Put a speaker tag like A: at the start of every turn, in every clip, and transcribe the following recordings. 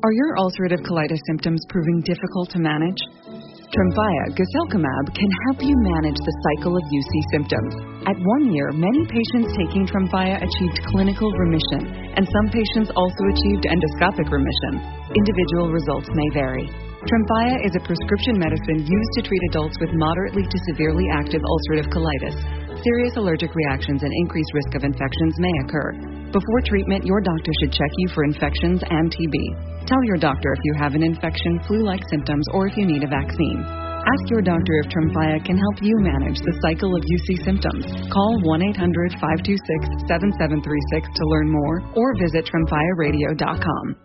A: Are your ulcerative colitis symptoms proving difficult to manage? Tremfya guselkumab can help you manage the cycle of UC symptoms. At 1 year, many patients taking Tremfya achieved clinical remission, and some patients also achieved endoscopic remission. Individual results may vary. Tremfya is a prescription medicine used to treat adults with moderately to severely active ulcerative colitis. Serious allergic reactions and increased risk of infections may occur. Before treatment, your doctor should check you for infections and TB. Tell your doctor if you have an infection, flu-like symptoms, or if you need a vaccine. Ask your doctor if Tremfya can help you manage the cycle of UC symptoms. Call 1-800-526-7736 to learn more, or visit tremfyaradio.com.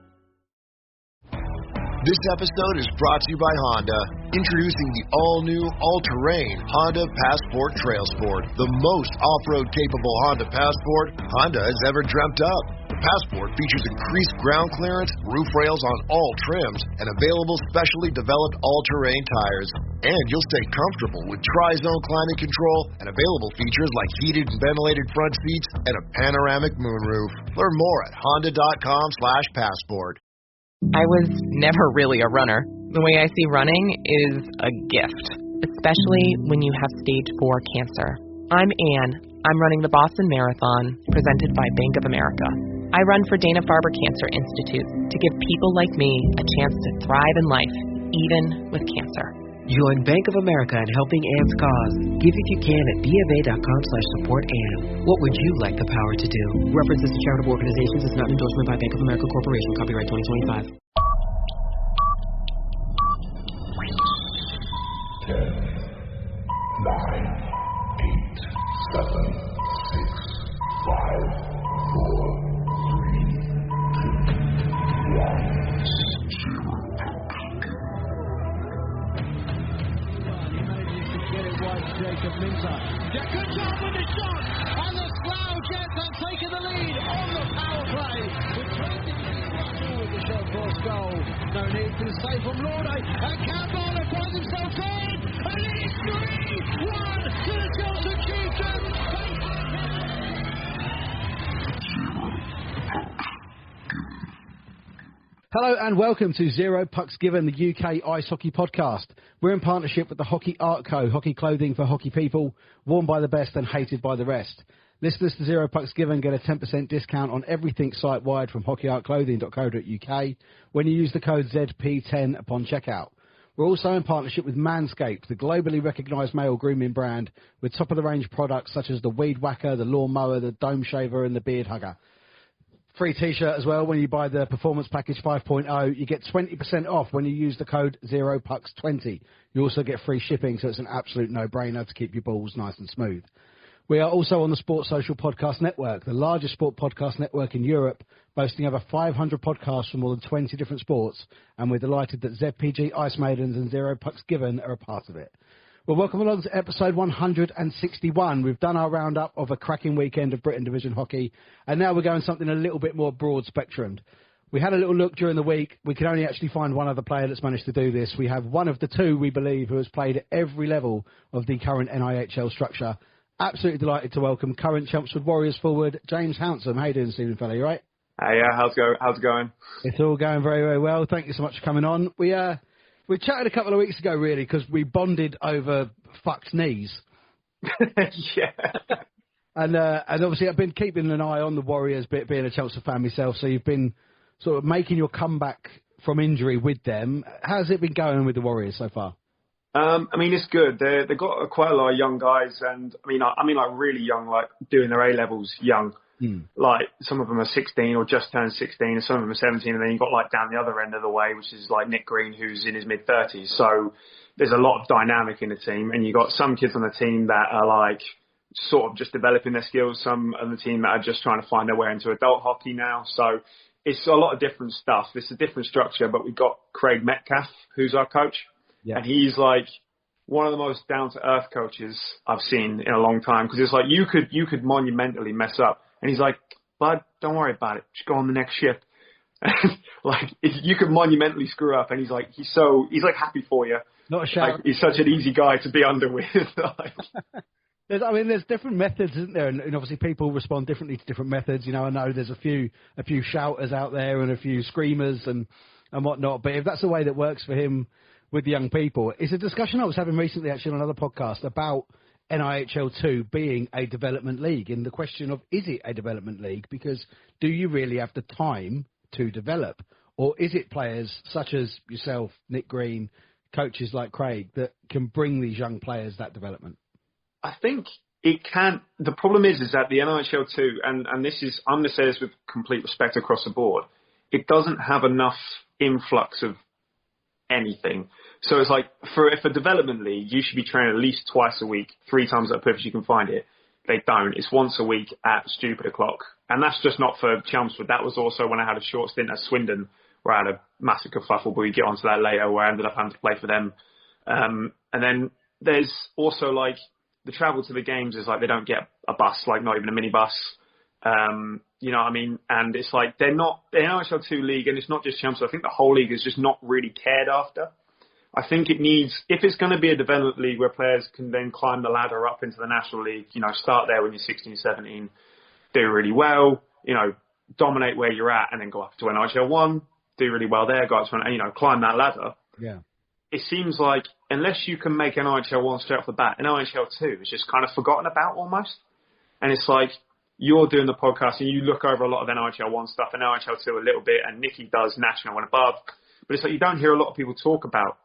B: This episode is brought to you by Honda. Introducing the all-new, all-terrain Honda Passport Trail Sport, the most off-road capable Honda Passport Honda has ever dreamt up. The Passport features increased ground clearance, roof rails on all trims, and available specially developed all-terrain tires. And you'll stay comfortable with tri-zone climate control and available features like heated and ventilated front seats and a panoramic moonroof. Learn more at honda.com/passport.
C: I was never really a runner. The way I see running is a gift, especially when you have stage 4 cancer. I'm Anne. I'm running the Boston Marathon, presented by Bank of America. I run for Dana-Farber Cancer Institute to give people like me a chance to thrive in life, even with cancer.
D: Join Bank of America in helping Anne's cause. Give if you can at BofA.com/support-Anne. What would you like the power to do? References to charitable organizations is not an endorsement by Bank of America Corporation. Copyright 2025.
E: 10, 9, 8, 7, 6, 5, 4, 3, 2, 1, 0.
F: Jacob Minter. Good job with the shot, and the Slough Jets have taken the lead on the power play. With 20 minutes with the shot force goal. No need for the save from Lorde, and Campbell finds himself in, and it's 3-1 to the Chelmsford Chieftains.
G: Hello and welcome to Zero Pucks Given, the UK Ice Hockey Podcast. We're in partnership with the Hockey Art Co, hockey clothing for hockey people, worn by the best and hated by the rest. Listeners to Zero Pucks Given get a 10% discount on everything site-wide from hockeyartclothing.co.uk when you use the code ZP10 upon checkout. We're also in partnership with Manscaped, the globally recognised male grooming brand, with top-of-the-range products such as the Weed Whacker, the Lawn Mower, the Dome Shaver and the Beard Hugger. Free t-shirt as well when you buy the Performance Package 5.0. You get 20% off when you use the code 0pucks20. You also get free shipping, so it's an absolute no-brainer to keep your balls nice and smooth. We are also on the Sports Social Podcast Network, the largest sport podcast network in Europe, boasting over 500 podcasts from more than 20 different sports, and we're delighted that ZPG Ice Maidens and Zero Pucks Given are a part of it. Well, welcome along to episode 161. We've done our roundup of a cracking weekend of Britain Division hockey, and now we're going something a little bit more broad spectrumed. We had a little look during the week. We can only actually find one other player that's managed to do this. We have one of the two, we believe, who has played at every level of the current NIHL structure. Absolutely delighted to welcome current Chelmsford Warriors forward, James Hounsome. How you doing, Stephen, fella? You right?
H: Hey, how's it going?
G: It's all going very, very well. Thank you so much for coming on. We chatted a couple of weeks ago, really, because we bonded over fucked knees.
H: Yeah.
G: And obviously I've been keeping an eye on the Warriors, being a Chelsea fan myself, so you've been sort of making your comeback from injury with them. How's it been going with the Warriors so far?
H: I mean, it's good. They've got quite a lot of young guys, and I mean, like really young, like doing their A-levels young. Like some of them are 16 or just turned 16, and some of them are 17, and then you've got like down the other end of the way, which is like Nick Green, who's in his mid-30s. So there's a lot of dynamic in the team, and you've got some kids on the team that are like sort of just developing their skills, some on the team that are just trying to find their way into adult hockey now. So it's a lot of different stuff. It's a different structure, but we've got Craig Metcalf, who's our coach, and he's like one of the most down-to-earth coaches I've seen in a long time, because it's like you could monumentally mess up. And he's like, bud, don't worry about it. Just go on the next shift. Like, you could monumentally screw up. And he's like happy for you.
G: Not a shout.
H: Like, he's such an easy guy to be under with.
G: There's different methods, isn't there? And obviously people respond differently to different methods. You know, I know there's a few shouters out there and a few screamers. And and whatnot. But if that's the way that works for him with the young people, it's a discussion I was having recently actually on another podcast about NIHL 2 being a development league, and the question of, is it a development league? Because do you really have the time to develop? Or is it players such as yourself, Nick Green, coaches like Craig, that can bring these young players that development?
H: I think it can. The problem is that the NIHL 2, and this is, I'm going to say this with complete respect across the board, it doesn't have enough influx of anything. So it's like, if a development league, you should be training at least twice a week, 3 times at a if you can find it. They don't. It's once a week at stupid o'clock. And that's just not for Chelmsford. That was also when I had a short stint at Swindon, where I had a massive kerfuffle, but we get onto that later, where I ended up having to play for them. And then there's also like the travel to the games is like they don't get a bus, like not even a minibus. You know what I mean? And it's like they're not the NIHL 2 league, and it's not just Chelmsford. I think the whole league is just not really cared after. I think it needs, if it's going to be a development league where players can then climb the ladder up into the National League, you know, start there when you're 16, 17, do really well, you know, dominate where you're at, and then go up to NIHL 1, do really well there, go up to, you know, climb that ladder.
G: Yeah.
H: It seems like unless you can make NIHL 1 straight off the bat, NIHL 2 is just kind of forgotten about almost. And it's like you're doing the podcast and you look over a lot of NIHL 1 stuff and NIHL 2 a little bit, and Nicky does national and above. But it's like you don't hear a lot of people talk about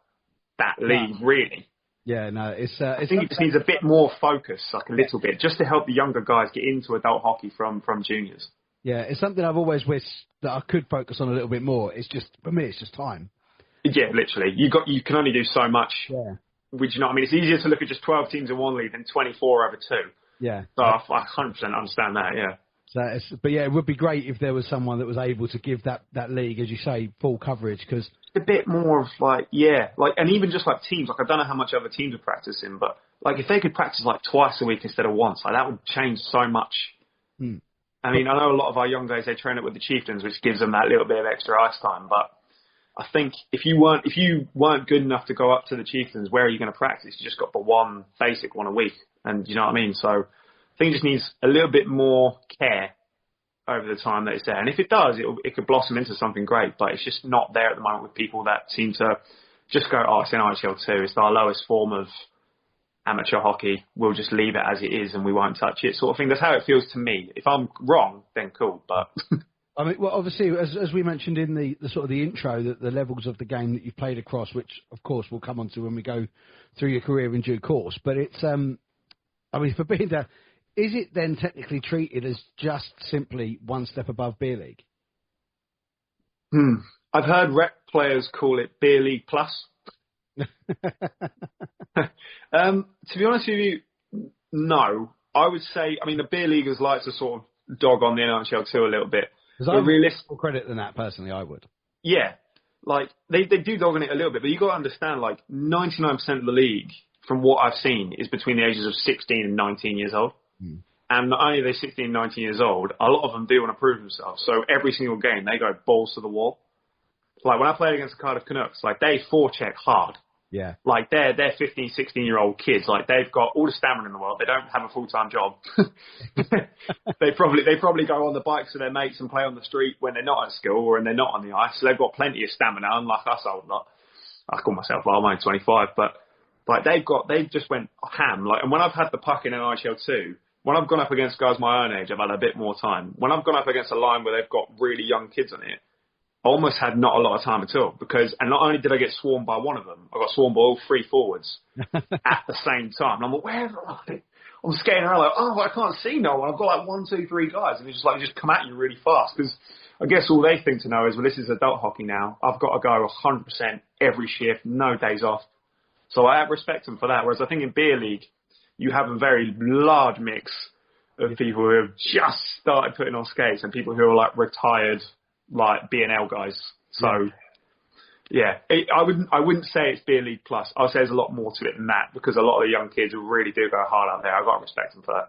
H: that league, really.
G: Yeah, no,
H: I think it just needs a bit more focus, like a little bit, just to help the younger guys get into adult hockey from juniors.
G: Yeah, it's something I've always wished that I could focus on a little bit more. It's just, for me, it's just time.
H: Yeah, literally. You can only do so much.
G: Yeah.
H: Which, you know what I mean? It's easier to look at just 12 teams in one league than 24 over 2.
G: Yeah.
H: So I 100% understand that, yeah.
G: But yeah, it would be great if there was someone that was able to give that league, as you say, full coverage, because
H: a bit more of like, yeah, like, and even just like teams, like I don't know how much other teams are practicing, but like if they could practice like twice a week instead of once, like that would change so much. I mean, I know a lot of our young guys, they train it with the Chieftains, which gives them that little bit of extra ice time, but I think if you weren't good enough to go up to the Chieftains, where are you going to practice? You just got the one basic one a week, and you know what I mean? So I think it just needs a little bit more care over the time that it's there. And if it does, it could blossom into something great, but it's just not there at the moment with people that seem to just go, oh, it's NIHL 2, it's our lowest form of amateur hockey, we'll just leave it as it is and we won't touch it, sort of thing. That's how it feels to me. If I'm wrong, then cool, but...
G: I mean, well, obviously, as we mentioned in the sort of the intro, the levels of the game that you've played across, which, of course, we'll come on to when we go through your career in due course, but it's, I mean, for being there, is it then technically treated as just simply one step above beer league?
H: I've heard rep players call it beer league plus. To be honest with you, no. I would say, I mean, the beer leaguers like to sort of dog on the NIHL 2 a little bit.
G: Because I would more credit than that, personally, I would. Yeah.
H: Like, they do dog on it a little bit, but you've got to understand, like, 99% of the league, from what I've seen, is between the ages of 16 and 19 years old. And not only are they 16 and 19 years old, a lot of them do want to prove themselves. So every single game, they go balls to the wall. Like, when I played against the Cardiff Canucks, like, they forecheck hard.
G: Yeah.
H: Like, they're 15, 16-year-old kids. Like, they've got all the stamina in the world. They don't have a full-time job. They probably go on the bikes with their mates and play on the street when they're not at school or when they're not on the ice. So they've got plenty of stamina, unlike us old lot. I call myself, well, I'm only 25, but like they've just went ham. Like, and when I've had the puck in NIHL 2, when I've gone up against guys my own age, I've had a bit more time. When I've gone up against a line where they've got really young kids on it, I almost had not a lot of time at all, because, and not only did I get swarmed by one of them, I got swarmed by all 3 forwards at the same time. And I'm like, where am I? I'm skating around like, oh, I can't see no one. I've got like 1, 2, 3 guys. And it's just like, just come at you really fast. Because I guess all they think to know is, well, this is adult hockey now. I've got to go 100% every shift, no days off. So I respect them for that. Whereas I think in beer league, you have a very large mix of people who have just started putting on skates and people who are like retired, like B&L guys. So, yeah, I wouldn't say it's beer league plus. I would say there's a lot more to it than that, because a lot of the young kids who really do go hard out there, I've got to respect them for that.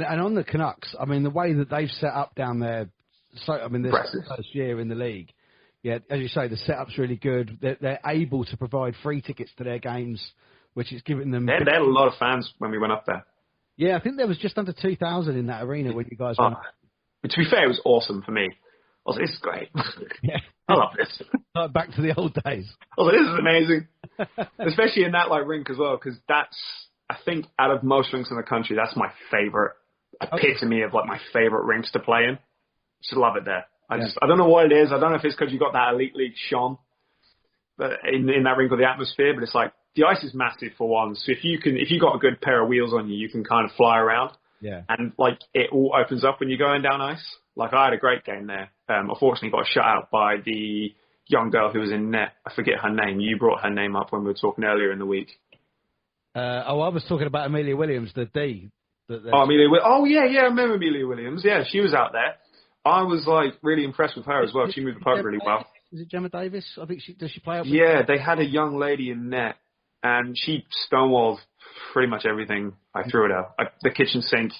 G: And on the Canucks, I mean, the way that they've set up down there, so I mean, this first year in the league, yeah, as you say, the setup's really good. They're able to provide free tickets to their games, which is giving them...
H: They had a lot of fans when we went up there.
G: Yeah, I think there was just under 2,000 in that arena when you guys went up.
H: But to be fair, it was awesome for me. I was like, this is great.
G: Yeah.
H: I love this.
G: Back to the old days.
H: Oh, this is amazing. Especially in that rink as well, because that's, I think, out of most rinks in the country, that's my favorite epitome of my favorite rinks to play in. Just love it there. I don't know what it is. I don't know if it's because you got that elite league shone, but in that rink with the atmosphere. But it's the ice is massive for one. So if you got a good pair of wheels on you, you can kind of fly around.
G: Yeah.
H: And it all opens up when you're going down ice. I had a great game there. Unfortunately, got shut out by the young girl who was in net. I forget her name. You brought her name up when we were talking earlier in the week.
G: I was talking about Amelia Williams, the D.
H: Amelia. Oh yeah, I remember Amelia Williams. Yeah, she was out there. I was really impressed with her as well. She moved the puck really well.
G: Is it Gemma Davis? I think does she play up?
H: Yeah, they had a young lady in net, and she stonewalled pretty much everything I threw at her. The kitchen sink,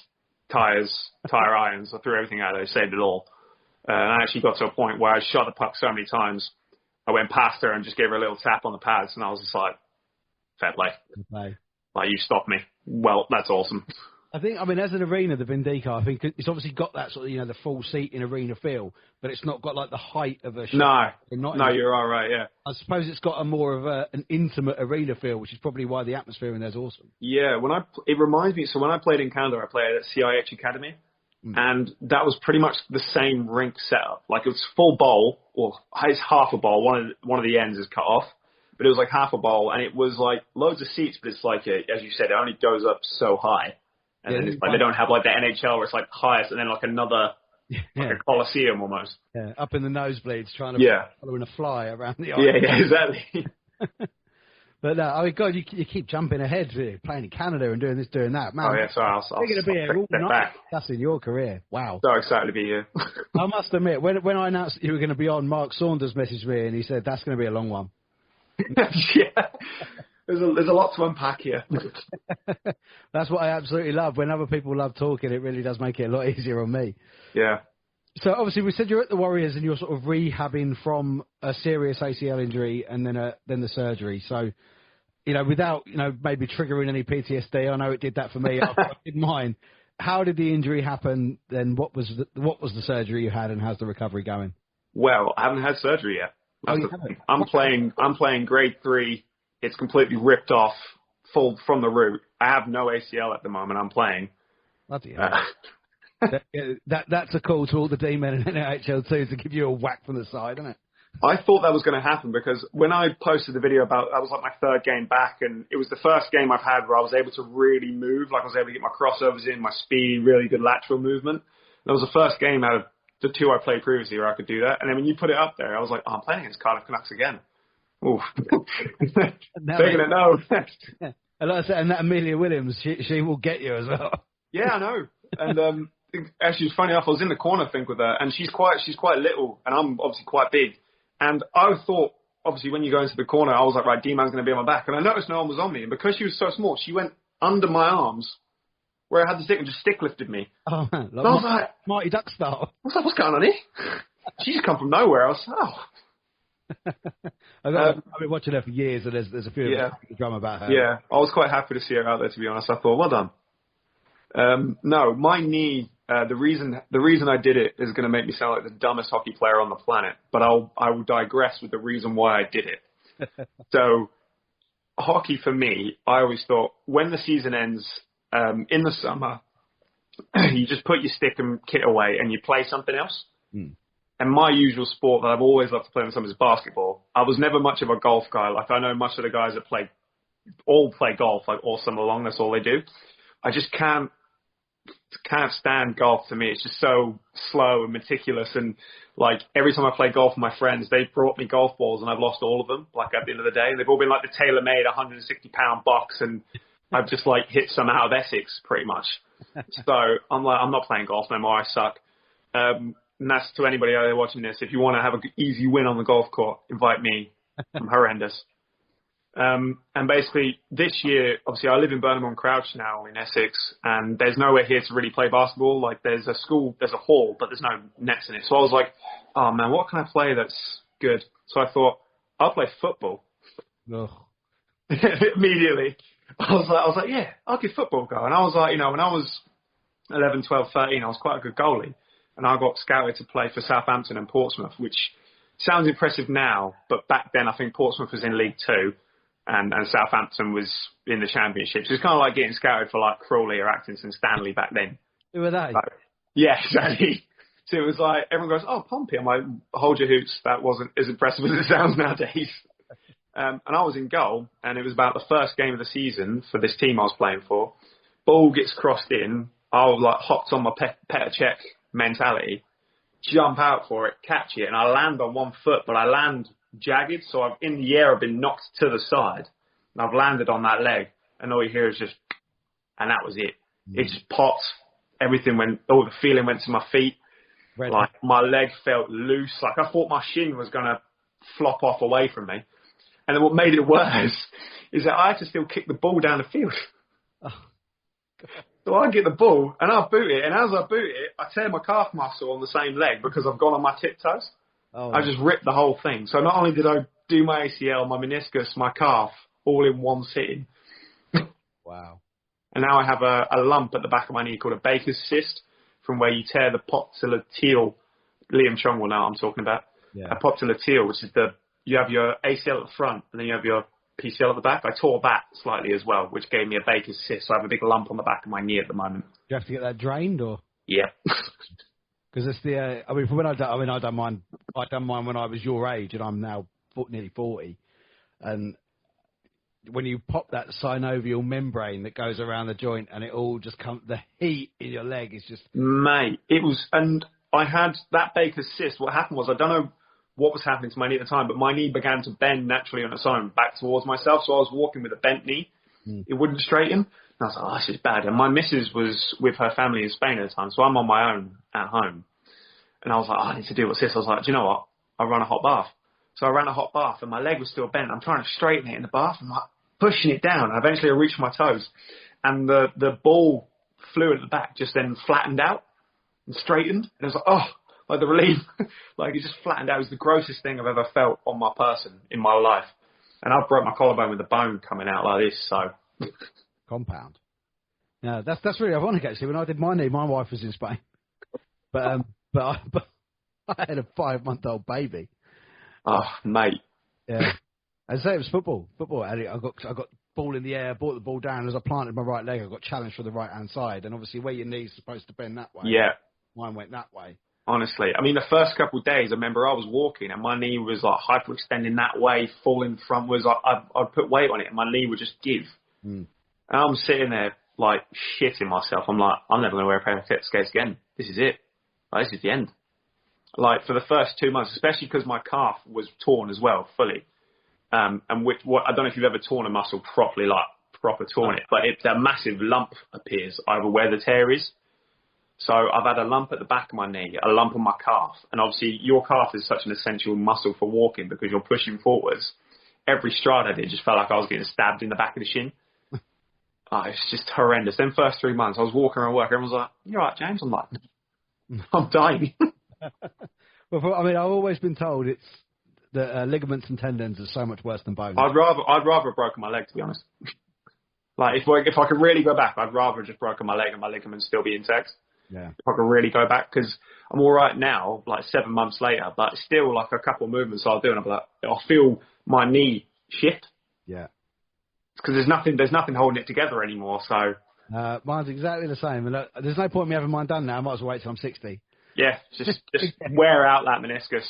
H: tire irons. I threw everything at her. I saved it all. And I actually got to a point where I shot the puck so many times, I went past her and just gave her a little tap on the pads, and I was just like, fair play. You stopped me. Well, that's awesome.
G: I think, as an arena, the Vindica, I think it's obviously got that sort of, the full seat in arena feel, but it's not got the height of a show.
H: No, you're all right, yeah.
G: I suppose it's got a more of an intimate arena feel, which is probably why the atmosphere in there's awesome.
H: Yeah, it reminds me, so when I played in Canada, I played at CIH Academy, and that was pretty much the same rink setup. It was full bowl, or it's half a bowl, one of the ends is cut off, but it was half a bowl, and it was loads of seats, but it's as you said, it only goes up so high. And then they don't have the NHL where it's highest and then another a coliseum almost.
G: Yeah, up in the nosebleeds trying to following a fly around the ice.
H: Yeah, exactly.
G: But God, you keep jumping ahead, playing in Canada and doing this, doing that. Man,
H: sorry.
G: You're going to be here all night. That's in your career. Wow.
H: So excited to be here.
G: I must admit, when I announced that you were going to be on, Mark Saunders messaged me and he said, that's going to be a long one.
H: Yeah. There's a lot to unpack here.
G: That's what I absolutely love. When other people love talking, it really does make it a lot easier on me.
H: Yeah.
G: So obviously we said you're at the Warriors and you're sort of rehabbing from a serious ACL injury and then the surgery. So, without, maybe triggering any PTSD, I know it did that for me. I did mine. How did the injury happen? Then what was the surgery you had and how's the recovery going?
H: Well, I haven't had surgery yet.
G: You haven't?
H: I'm playing grade 3. It's completely ripped off, full from the root. I have no ACL at the moment. I'm playing.
G: Bloody hell. That's a call to all the D-men in NIHL too, to give you a whack from the side, isn't it?
H: I thought that was going to happen because when I posted the video about, that was my third game back, and it was the first game I've had where I was able to really move. I was able to get my crossovers in, my speed, really good lateral movement. That was the first game out of the two I played previously where I could do that. And then when you put it up there, I was like, I'm playing against Cardiff Canucks again. Oof. Taking it now.
G: And like I said, and that Amelia Williams, she will get you as well.
H: Yeah, I know. And actually, it's funny enough, I was in the corner, I think, with her, and she's quite little, and I'm obviously quite big. And I thought, obviously, when you go into the corner, I was like, right, D-man's going to be on my back. And I noticed no one was on me. And because she was so small, she went under my arms where I had the stick and just stick lifted me.
G: Oh, man.
H: I was like,
G: Marty Duck style.
H: What's going on here? She just come from nowhere. I was like, oh.
G: I've been watching her for years, and there's a few of the drama about her.
H: Yeah, I was quite happy to see her out there, to be honest. I thought, well done. No, my knee, the reason I did it is going to make me sound like the dumbest hockey player on the planet, but I will digress with the reason why I did it. So, hockey for me, I always thought, when the season ends in the summer, you just put your stick and kit away and you play something else. And my usual sport that I've always loved to play in the summer is basketball. I was never much of a golf guy. I know much of the guys that all play golf all summer long. That's all they do. I just can't stand golf. To me, it's just so slow and meticulous. And every time I play golf with my friends, they've brought me golf balls and I've lost all of them. At the end of the day, they've all been the tailor-made 160-pound box, and I've just hit some out of Essex pretty much. So I'm not playing golf no more. I suck. And that's to anybody out there watching this. If you want to have an easy win on the golf court, invite me. I'm horrendous. And basically, this year, obviously, I live in Burnham on Crouch now in Essex, and there's nowhere here to really play basketball. There's a school, there's a hall, but there's no nets in it. So I was like, oh, man, what can I play that's good? So I thought, I'll play football. Immediately. I was like, yeah, I'll give football a go. And I was like, when I was 11, 12, 13, I was quite a good goalie. And I got scouted to play for Southampton and Portsmouth, which sounds impressive now, but back then I think Portsmouth was in League Two and Southampton was in the Championship. So it's kind of like getting scouted for like Crawley or Accrington Stanley back then.
G: Who were they?
H: Yeah, exactly. So it was like, everyone goes, oh, Pompey. I'm like, hold your hoots. That wasn't as impressive as it sounds nowadays. And I was in goal, and it was about the first game of the season for this team I was playing for. Ball gets crossed in. I was like hopped on my Petr Cech mentality, jump out for it, catch it, and I land on one foot, but I land jagged. So in the air, I've been knocked to the side, and I've landed on that leg, and all you hear is just, and that was it. It just popped. Everything went, all the feeling went to my feet. Ready. Like my leg felt loose. Like I thought my shin was going to flop off away from me. And then what made it worse is that I had to still kick the ball down the field. Oh, so I get the ball and I boot it. And as I boot it, I tear my calf muscle on the same leg because I've gone on my tiptoes. Oh, I just ripped the whole thing. So not only did I do my ACL, my meniscus, my calf, all in one sitting.
G: Wow. And
H: now I have a lump at the back of my knee called a Baker's cyst, from where you tear the popliteal. Liam Chong will know what I'm talking about. Yeah. A popliteal, which is you have your ACL at the front and then you have your PCL at the back. I tore that slightly as well, which gave me a Baker's cyst. So I have a big lump on the back of my knee at the moment.
G: Do you have to get that drained or?
H: Yeah.
G: Because it's the. I don't mind. I don't mind when I was your age, and I'm now nearly 40, and when you pop that synovial membrane that goes around the joint, and it all just comes. The heat in your leg is just.
H: Mate, it was, and I had that Baker's cyst. What happened was I don't know what was happening to my knee at the time, but my knee began to bend naturally on its own back towards myself. So I was walking with a bent knee. It wouldn't straighten. And I was like, oh, this is bad. And my missus was with her family in Spain at the time, so I'm on my own at home. And I was like, oh, I need to do what's this. I was like, do you know what? I'll run a hot bath. So I ran a hot bath, and my leg was still bent. I'm trying to straighten it in the bath. I'm like pushing it down. Eventually I reached my toes. And the ball fluid at the back just then flattened out and straightened. And I was like, oh. Like the relief, like it just flattened out. It was the grossest thing I've ever felt on my person in my life. And I broke my collarbone with the bone coming out like this, so.
G: Compound. Yeah, that's really ironic actually. When I did my knee, my wife was in Spain. But I had a 5-month-old baby.
H: Oh, mate.
G: Yeah. I'd say it was football. I got ball in the air, brought the ball down. As I planted my right leg, I got challenged for the right-hand side. And obviously where your knee's supposed to bend that way.
H: Yeah.
G: Mine went that way.
H: Honestly, I mean, the first couple of days, I remember I was walking and my knee was like hyperextending that way, falling frontwards. I'd put weight on it and my knee would just give. And I'm sitting there like shitting myself. I'm like, I'm never going to wear a pair of skates again. This is it. Like, this is the end. Like for the first 2 months, especially because my calf was torn as well, fully. And I don't know if you've ever torn a muscle properly, like proper torn it, but a massive lump appears over where the tear is. So I've had a lump at the back of my knee, a lump on my calf. And obviously your calf is such an essential muscle for walking because you're pushing forwards. Every stride I did just felt like I was getting stabbed in the back of the shin. It's just horrendous. Then first 3 months, I was walking around work. Everyone was like, "You all right, James?" I'm like, I'm dying.
G: Well, I mean, I've always been told it's that ligaments and tendons are so much worse than bones.
H: I'd rather have broken my leg, to be honest. Like, if I could really go back, I'd rather have just broken my leg and my ligaments still be intact.
G: Yeah.
H: If I could really go back, because I'm all right now, like 7 months later, but still like a couple of movements I'll do and I'll feel my knee shift.
G: Yeah.
H: Because there's nothing holding it together anymore, so.
G: Mine's exactly the same. And there's no point in me having mine done now. I might as well wait till I'm 60.
H: Yeah, just wear out that meniscus.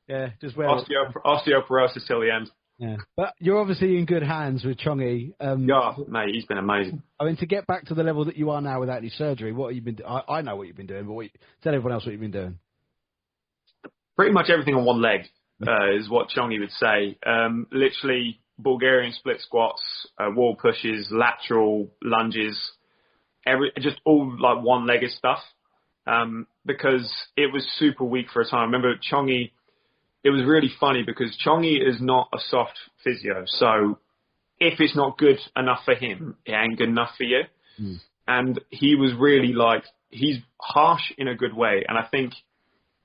G: Yeah, just wear
H: osteoporosis till the end.
G: Yeah, but you're obviously in good hands with Chongi.
H: Yeah, mate, he's been amazing.
G: I mean, to get back to the level that you are now without any surgery, what have you been doing? I know what you've been doing, but tell everyone else what you've been doing.
H: Pretty much everything on one leg is what Chongi would say. Literally Bulgarian split squats, wall pushes, lateral lunges, just all like one-legged stuff. Because it was super weak for a time. I remember Chongi. It was really funny because Chongi is not a soft physio. So if it's not good enough for him, it ain't good enough for you. And he was really like, he's harsh in a good way. And I think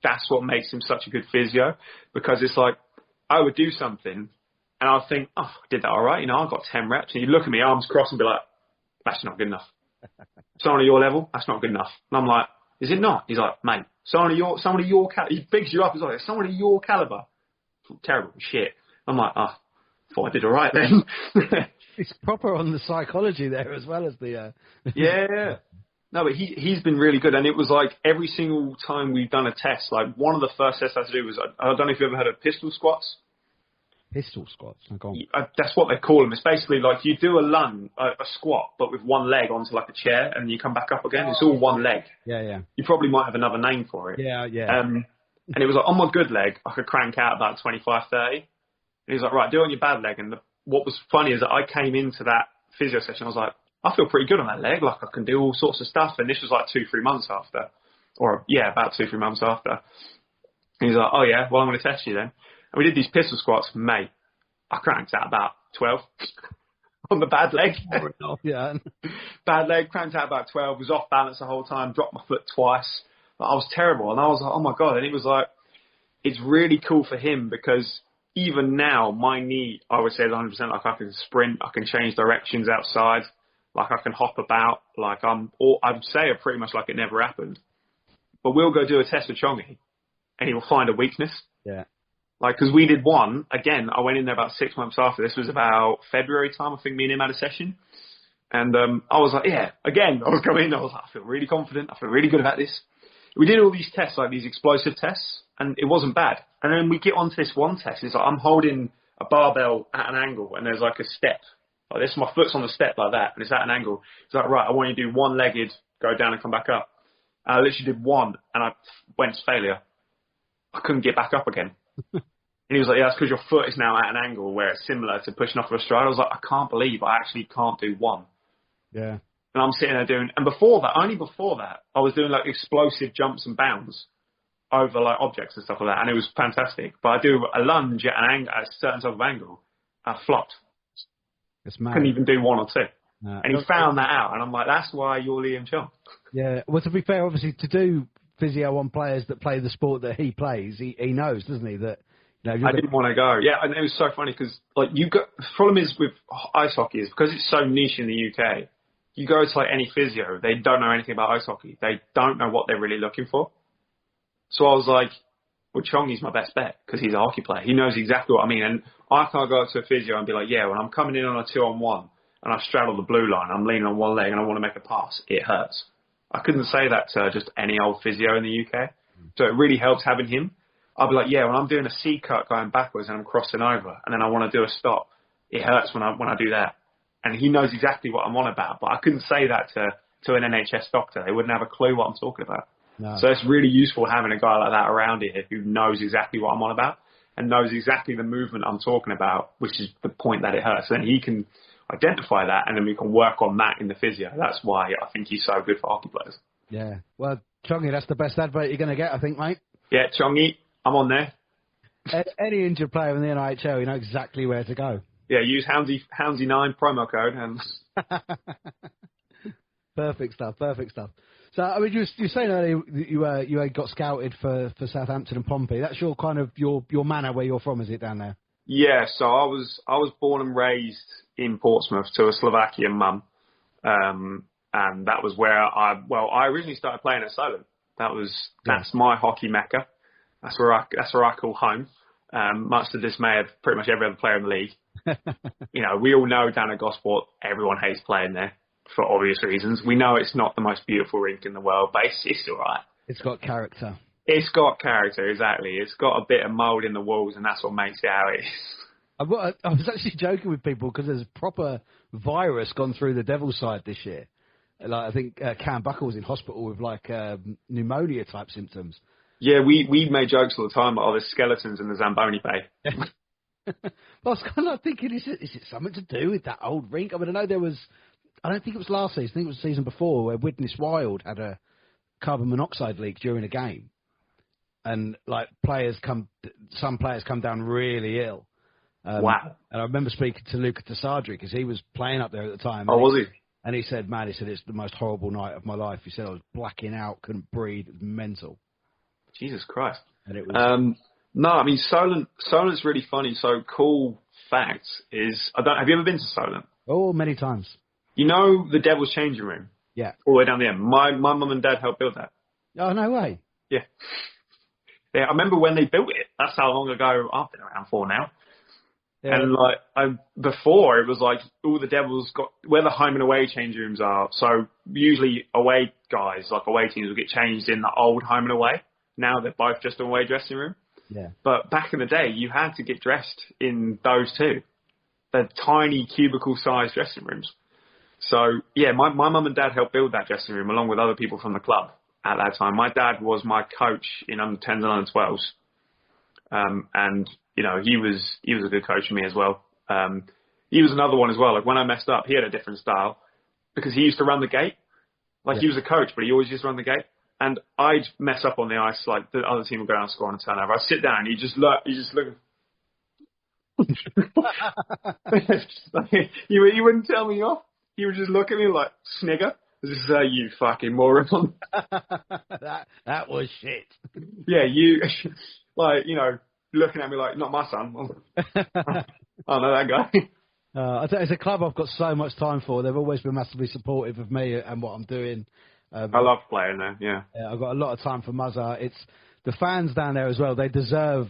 H: that's what makes him such a good physio, because it's like, I would do something and I'll think, oh, I did that all right. You know, I got 10 reps. And you look at me, arms crossed, and be like, that's not good enough. Someone at your level, that's not good enough. And I'm like, is it not? He's like, mate, someone of your caliber. He bigs you up as well. Someone of your caliber. Terrible shit. I'm like, thought I did all right then.
G: It's proper on the psychology there as well as the.
H: Yeah. No, but he's been really good, and it was like every single time we've done a test. Like one of the first tests I had to do was I don't know if you ever heard of pistol squats.
G: Pistol squats.
H: That's what they call them. It's basically like you do a squat, but with one leg onto like a chair, and you come back up again. It's all one leg.
G: Yeah.
H: You probably might have another name for it.
G: Yeah.
H: And it was like on my good leg, I could crank out about 25, 30. And he was like, right, do it on your bad leg. And what was funny is that I came into that physio session, I was like, I feel pretty good on that leg. Like I can do all sorts of stuff. And this was like 2-3 months after, about 2-3 months after. And he's like, oh yeah, well I'm going to test you then. And we did these pistol squats, mate. I cranked out about 12 on the bad leg.
G: Yeah.
H: Bad leg, cranked out about 12, was off balance the whole time, dropped my foot twice. But I was terrible. And I was like, oh my God. And it was like, it's really cool for him because even now, my knee, I would say is 100%. Like I can sprint, I can change directions outside, like I can hop about. Like I'd say it pretty much like it never happened. But we'll go do a test with Chongi and he will find a weakness.
G: Yeah.
H: Like, because we did one, again, I went in there about 6 months after. This was about February time. I think me and him had a session. And I was like, yeah, again, I was coming in. I was like, I feel really confident. I feel really good about this. We did all these tests, like these explosive tests, and it wasn't bad. And then we get onto this one test. It's like I'm holding a barbell at an angle, and there's like a step. Like this, my foot's on the step like that, and it's at an angle. It's like, right, I want you to do one-legged, go down and come back up. And I literally did one, and I went to failure. I couldn't get back up again. And he was like, yeah, that's because your foot is now at an angle where it's similar to pushing off of a stride. I was like, I can't believe I actually can't do one.
G: Yeah.
H: And I'm sitting there doing, and before that, only before that, I was doing like explosive jumps and bounds over like objects and stuff like that. And it was fantastic. But I do a lunge at an angle, at a certain type of angle, I flopped.
G: It's mad.
H: Couldn't even do one or two.
G: No.
H: And he found that out. And I'm like, that's why you're Liam Chong.
G: Yeah. Well, to be fair, obviously, to do physio on players that play the sport that he plays, he knows, doesn't he, that I
H: didn't want to go. Yeah, and it was so funny because like the problem is with ice hockey is because it's so niche in the UK. You go to like any physio, they don't know anything about ice hockey. They don't know what they're really looking for. So I was like, well, Chongi's my best bet because he's a hockey player. He knows exactly what I mean. And I can't go up to a physio and be like, yeah, when I'm coming in on a 2-on-1 and I straddle the blue line, I'm leaning on one leg and I want to make a pass, it hurts. I couldn't say that to just any old physio in the UK. So it really helps having him. I'll be like, yeah, when I'm doing a C cut going backwards and I'm crossing over and then I want to do a stop, it hurts when I do that. And he knows exactly what I'm on about. But I couldn't say that to an NHS doctor. They wouldn't have a clue what I'm talking about. No. So it's really useful having a guy like that around here who knows exactly what I'm on about and knows exactly the movement I'm talking about, which is the point that it hurts. So then he can identify that and then we can work on that in the physio. That's why I think he's so good for hockey players.
G: Yeah. Well, Chongi, that's the best advert you're going to get, I think, mate.
H: Yeah, Chongi, I'm on there.
G: Any injured player in the NIHL, you know exactly where to go.
H: Yeah, use Hounsome9 promo code. And
G: Perfect stuff. So, I mean, you were saying earlier you got scouted for Southampton and Pompey. That's your kind of your manor where you're from, is it, down there?
H: Yeah, so I was born and raised in Portsmouth to a Slovakian mum, and that was where I originally started playing at Solent. That's my hockey mecca. That's where I call home. Much to the dismay of pretty much every other player in the league. You know, we all know down at Gosport, everyone hates playing there for obvious reasons. We know it's not the most beautiful rink in the world, but it's all right.
G: It's got character.
H: It's got character, exactly. It's got a bit of mould in the walls, and that's what makes it how it is.
G: I was actually joking with people because there's a proper virus gone through the Devil's side this year. Like I think Cam Buckle was in hospital with like pneumonia type symptoms.
H: Yeah, we made jokes all the time about there's skeletons in the Zamboni Bay.
G: I was kind of like thinking, is it something to do with that old rink? I mean, I don't think it was last season. I think it was the season before where Widnes Wild had a carbon monoxide leak during a game. And like some players come down really ill.
H: Wow.
I: And I remember speaking to Luca Tasadri because he was playing up there at the time.
H: Oh, was he?
J: And he said, man, it's the most horrible night of my life. He said I was blacking out, couldn't breathe, it was mental.
H: Jesus Christ.
J: And it was...
H: No, I mean, Solent's really funny. So cool fact is, have you ever been to Solent?
J: Oh, many times.
H: You know the Devil's changing room?
J: Yeah.
H: All the way down the end. My mum and dad helped build that.
J: Oh, no way.
H: Yeah. Yeah, I remember when they built it. That's how long ago I've been around for now. Yeah. And before it was like all the Devils got where the home and away change rooms are. So usually away guys, like away teams, will get changed in the old home and away. Now they're both just an away dressing room.
G: Yeah.
H: But back in the day, you had to get dressed in those two. They're tiny cubicle-sized dressing rooms. So yeah, my mum and dad helped build that dressing room along with other people from the club at that time. My dad was my coach in under 10s and under 12s. And you know, he was a good coach for me as well. He was another one as well. Like when I messed up, he had a different style because he used to run the gate. He was a coach, but he always used to run the gate. And I'd mess up on the ice, like the other team would go out and score on a turnover. I'd sit down, and he'd just look. He wouldn't tell me off. He would just look at me like, snigger. This is you fucking moron.
G: that was shit.
H: Yeah, you, like, you know, looking at me like, not my son. I know that guy.
G: I think it's a club I've got so much time for. They've always been massively supportive of me and what I'm doing.
H: I love playing there, yeah.
G: I've got a lot of time for Muzza. It's the fans down there as well. They deserve,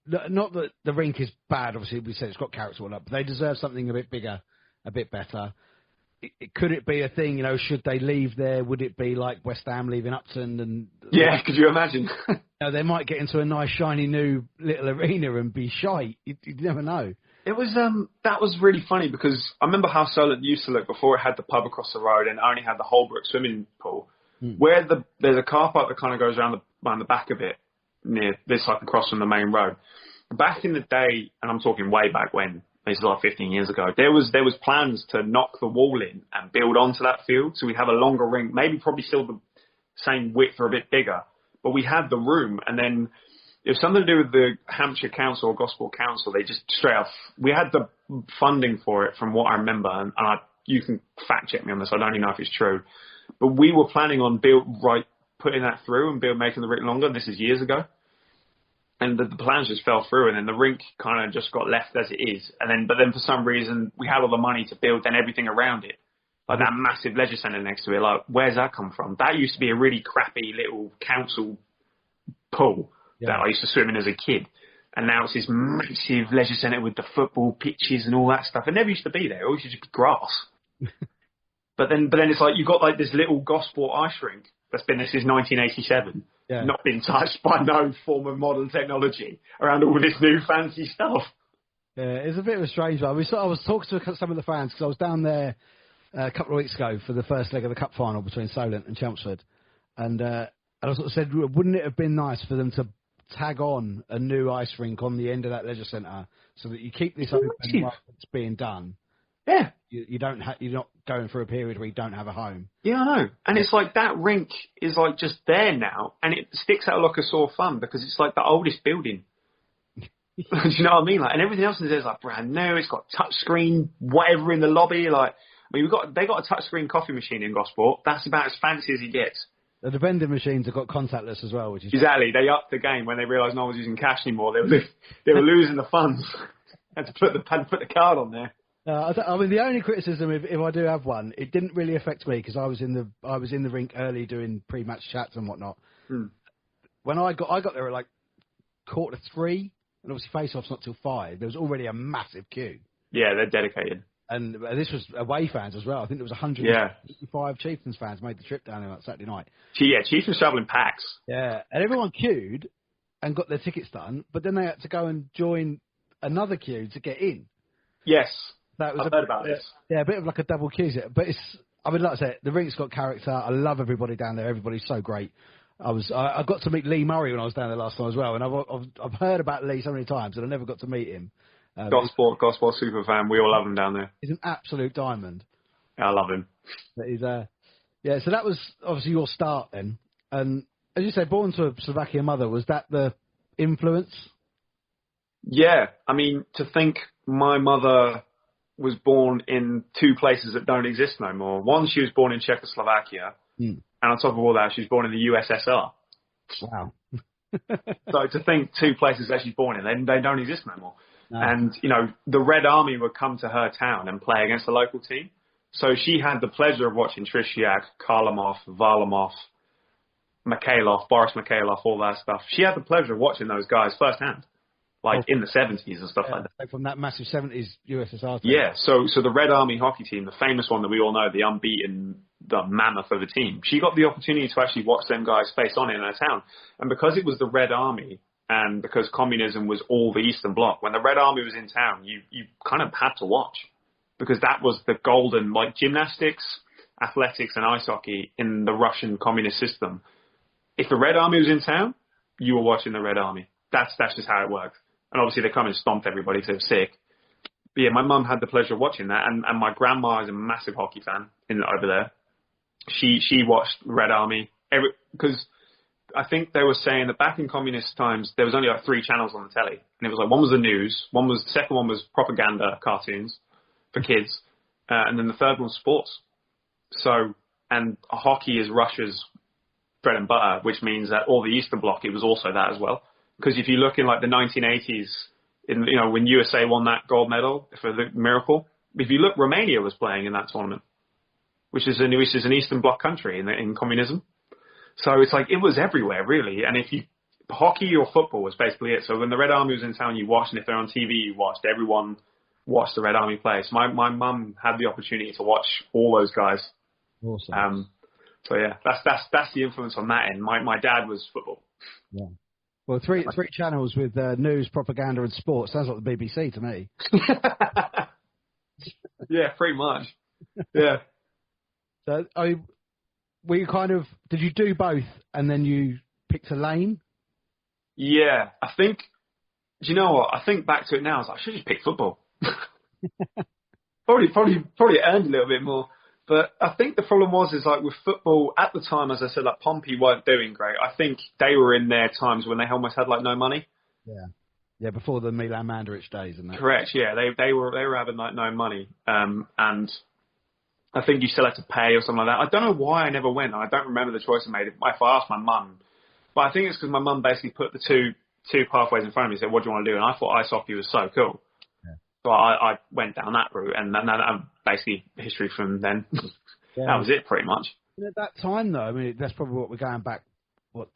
G: not that the rink is bad, obviously we said it's got character all up, but they deserve something a bit bigger, a bit better. Could it be a thing, you know, should they leave there? Would it be like West Ham leaving Upton? And
H: yeah, could you imagine?
G: You know, they might get into a nice, shiny new little arena and be shite. You never know.
H: It was that was really funny because I remember how Solent used to look before it had the pub across the road and only had the Holbrook swimming pool. Where there's a car park that kind of goes around the back of it, near this, like across from the main road. Back in the day, and I'm talking way back when, this is like 15 years ago, there was plans to knock the wall in and build onto that field, so we'd have a longer rink, maybe probably still the same width or a bit bigger, but we had the room, and then it was something to do with the Hampshire Council or Gosport Council. They just straight off, we had the funding for it from what I remember, and you can fact check me on this, I don't even know if it's true, but we were planning on putting that through and making the rink longer. This is years ago. And the plans just fell through, and then the rink kind of just got left as it is. But then for some reason, we had all the money to build then everything around it. Like that massive leisure centre next to it, like, where's that come from? That used to be a really crappy little council pool that I used to swim in as a kid. And now it's this massive leisure centre with the football pitches and all that stuff. It never used to be there. It always used to be grass. But then it's like, you've got like this little Gosport ice rink that's been there since 1987. Yeah. Not been touched by no form of modern technology around all this new fancy stuff.
G: Yeah, it's a bit of a strange one. I was talking to some of the fans because I was down there a couple of weeks ago for the first leg of the cup final between Solent and Chelmsford. And I sort of said, wouldn't it have been nice for them to tag on a new ice rink on the end of that leisure centre so that you keep this open while it's being done?
H: Yeah.
G: You're not going through a period where you don't have a home.
H: Yeah, I know. And it's like that rink is like just there now, and it sticks out like a sore thumb because it's like the oldest building. Do you know what I mean? Like, and everything else in there is like brand new. It's got touch screen, whatever in the lobby. Like, I mean, they got a touch screen coffee machine in Gosport. That's about as fancy as it gets.
G: The vending machines have got contactless as well, which is
H: exactly. They upped the game when they realised no one was using cash anymore. They were losing the funds. Had to put the card on there.
G: I mean, the only criticism, if I do have one, it didn't really affect me because I was in the rink early doing pre-match chats and whatnot. When I got there at like 3:15, and obviously face-off's not till 5. There was already a massive queue.
H: Yeah, they're dedicated.
G: And this was away fans as well. I think there was 155 Chieftains fans made the trip down there on Saturday night.
H: Yeah, Chieftains travelling packs.
G: Yeah, and everyone queued and got their tickets done, but then they had to go and join another queue to get in.
H: Yes.
G: That was
H: I've heard about this.
G: Yeah, a bit of like a double queue. But I mean, like I said, the rink's got character. I love everybody down there. Everybody's so great. I got to meet Lee Murray when I was down there last time as well, and I've heard about Lee so many times, and I never got to meet him.
H: Gosport super fan. We all love him down there.
G: He's an absolute diamond.
H: Yeah, I love him.
G: But he's so that was obviously your start then, and as you said, born to a Slovakian mother. Was that the influence?
H: Yeah, I mean, to think my mother was born in two places that don't exist no more. One, she was born in Czechoslovakia, and on top of all that, she was born in the USSR.
G: Wow.
H: So to think two places that she's born in, they don't exist no more. No. And, you know, the Red Army would come to her town and play against the local team. So she had the pleasure of watching Trisiak, Karlamov, Varlamov, Boris Mikhailov, all that stuff. She had the pleasure of watching those guys firsthand, in the 70s and stuff like that.
J: From that massive 70s USSR team.
H: Yeah, so the Red Army hockey team, the famous one that we all know, the unbeaten, the mammoth of a team, she got the opportunity to actually watch them guys face on in her town. And because it was the Red Army, and because communism was all the Eastern Bloc, when the Red Army was in town, you kind of had to watch. Because that was the golden, gymnastics, athletics and ice hockey in the Russian communist system. If the Red Army was in town, you were watching the Red Army. That's just how it worked. And obviously they come and stomped everybody because they were sick. But yeah, my mum had the pleasure of watching that. And my grandma is a massive hockey fan over there. She watched Red Army. Because I think they were saying that back in communist times, there was only 3 channels on the telly. And it was one was the news, the second one was propaganda cartoons for kids, and then the third one was sports. So, and hockey is Russia's bread and butter, which means that all the Eastern Bloc, it was also that as well. Because if you look in the 1980s, when USA won that gold medal for the miracle, if you look, Romania was playing in that tournament, which is an Eastern Bloc country in communism. So it's it was everywhere really. And hockey or football was basically it. So when the Red Army was in town, you watched, and if they're on TV, you watched. Everyone watched the Red Army play. So my mum had the opportunity to watch all those guys.
J: Awesome.
H: So yeah, that's the influence on that end. My dad was football.
J: Yeah. Well, three channels with news, propaganda, and sports. Sounds like the BBC to me.
H: Yeah, pretty much. Yeah.
J: So, were you did you do both and then you picked a lane?
H: Yeah, I think. Do you know what? I think back to it now. I was I should just pick football. probably earned a little bit more. But I think the problem was with football at the time, as I said, Pompey weren't doing great. I think they were in their times when they almost had no money.
J: Yeah. Yeah, before the Milan Mandaric days and that.
H: Correct. Yeah, they were having no money, and I think you still had to pay or something like that. I don't know why I never went. I don't remember the choice I made. If I asked my mum, but I think it's because my mum basically put the two pathways in front of me and said, "What do you want to do?" And I thought ice hockey was so cool. So I went down that route, and then basically history from then. Yeah. That was it, pretty much.
J: And at that time, though, I mean, that's probably what we're going back,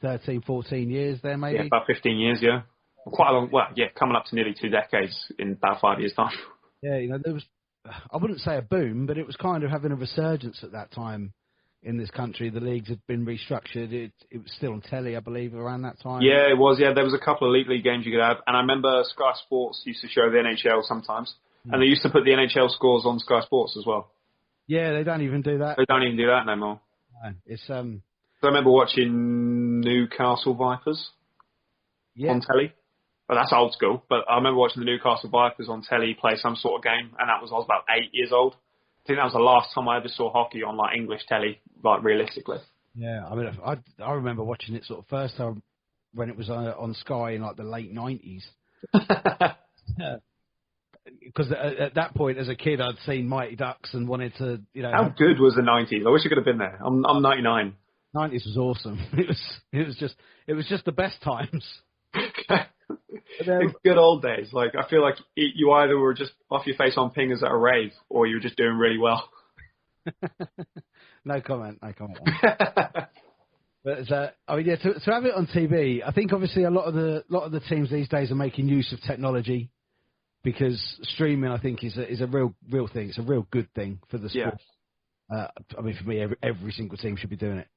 J: 13, 14 years there, maybe?
H: Yeah, about 15 years, yeah. Quite a long, coming up to nearly 2 decades in about 5 years' time.
J: Yeah, there was, I wouldn't say a boom, but it was kind of having a resurgence at that time in this country. The leagues had been restructured. It was still on telly, I believe, around that time.
H: Yeah, it was. Yeah, there was a couple of league games you could have. And I remember Sky Sports used to show the NHL sometimes. And they used to put the NHL scores on Sky Sports as well.
J: Yeah, they don't even do that.
H: They don't even do that no more.
J: No, it's
H: So I remember watching Newcastle Vipers on telly. Well, that's old school. But I remember watching the Newcastle Vipers on telly play some sort of game. And I was about 8 years old. I think that was the last time I ever saw hockey on English telly, realistically.
J: Yeah, I mean, I remember watching it sort of first time when it was on Sky in the late 90s. Because at that point, as a kid, I'd seen Mighty Ducks and wanted to,
H: How good was the 90s? I wish I could have been there. I'm 99.
J: 90s was awesome. It was just the best times.
H: It's good old days. I feel like you either were just off your face on pingers at a rave, or you were just doing really well.
J: No comment. But to have it on TV, I think obviously a lot of the teams these days are making use of technology, because streaming, I think, is a real thing. It's a real good thing for the sport. Yeah. I mean, for me, every single team should be doing it.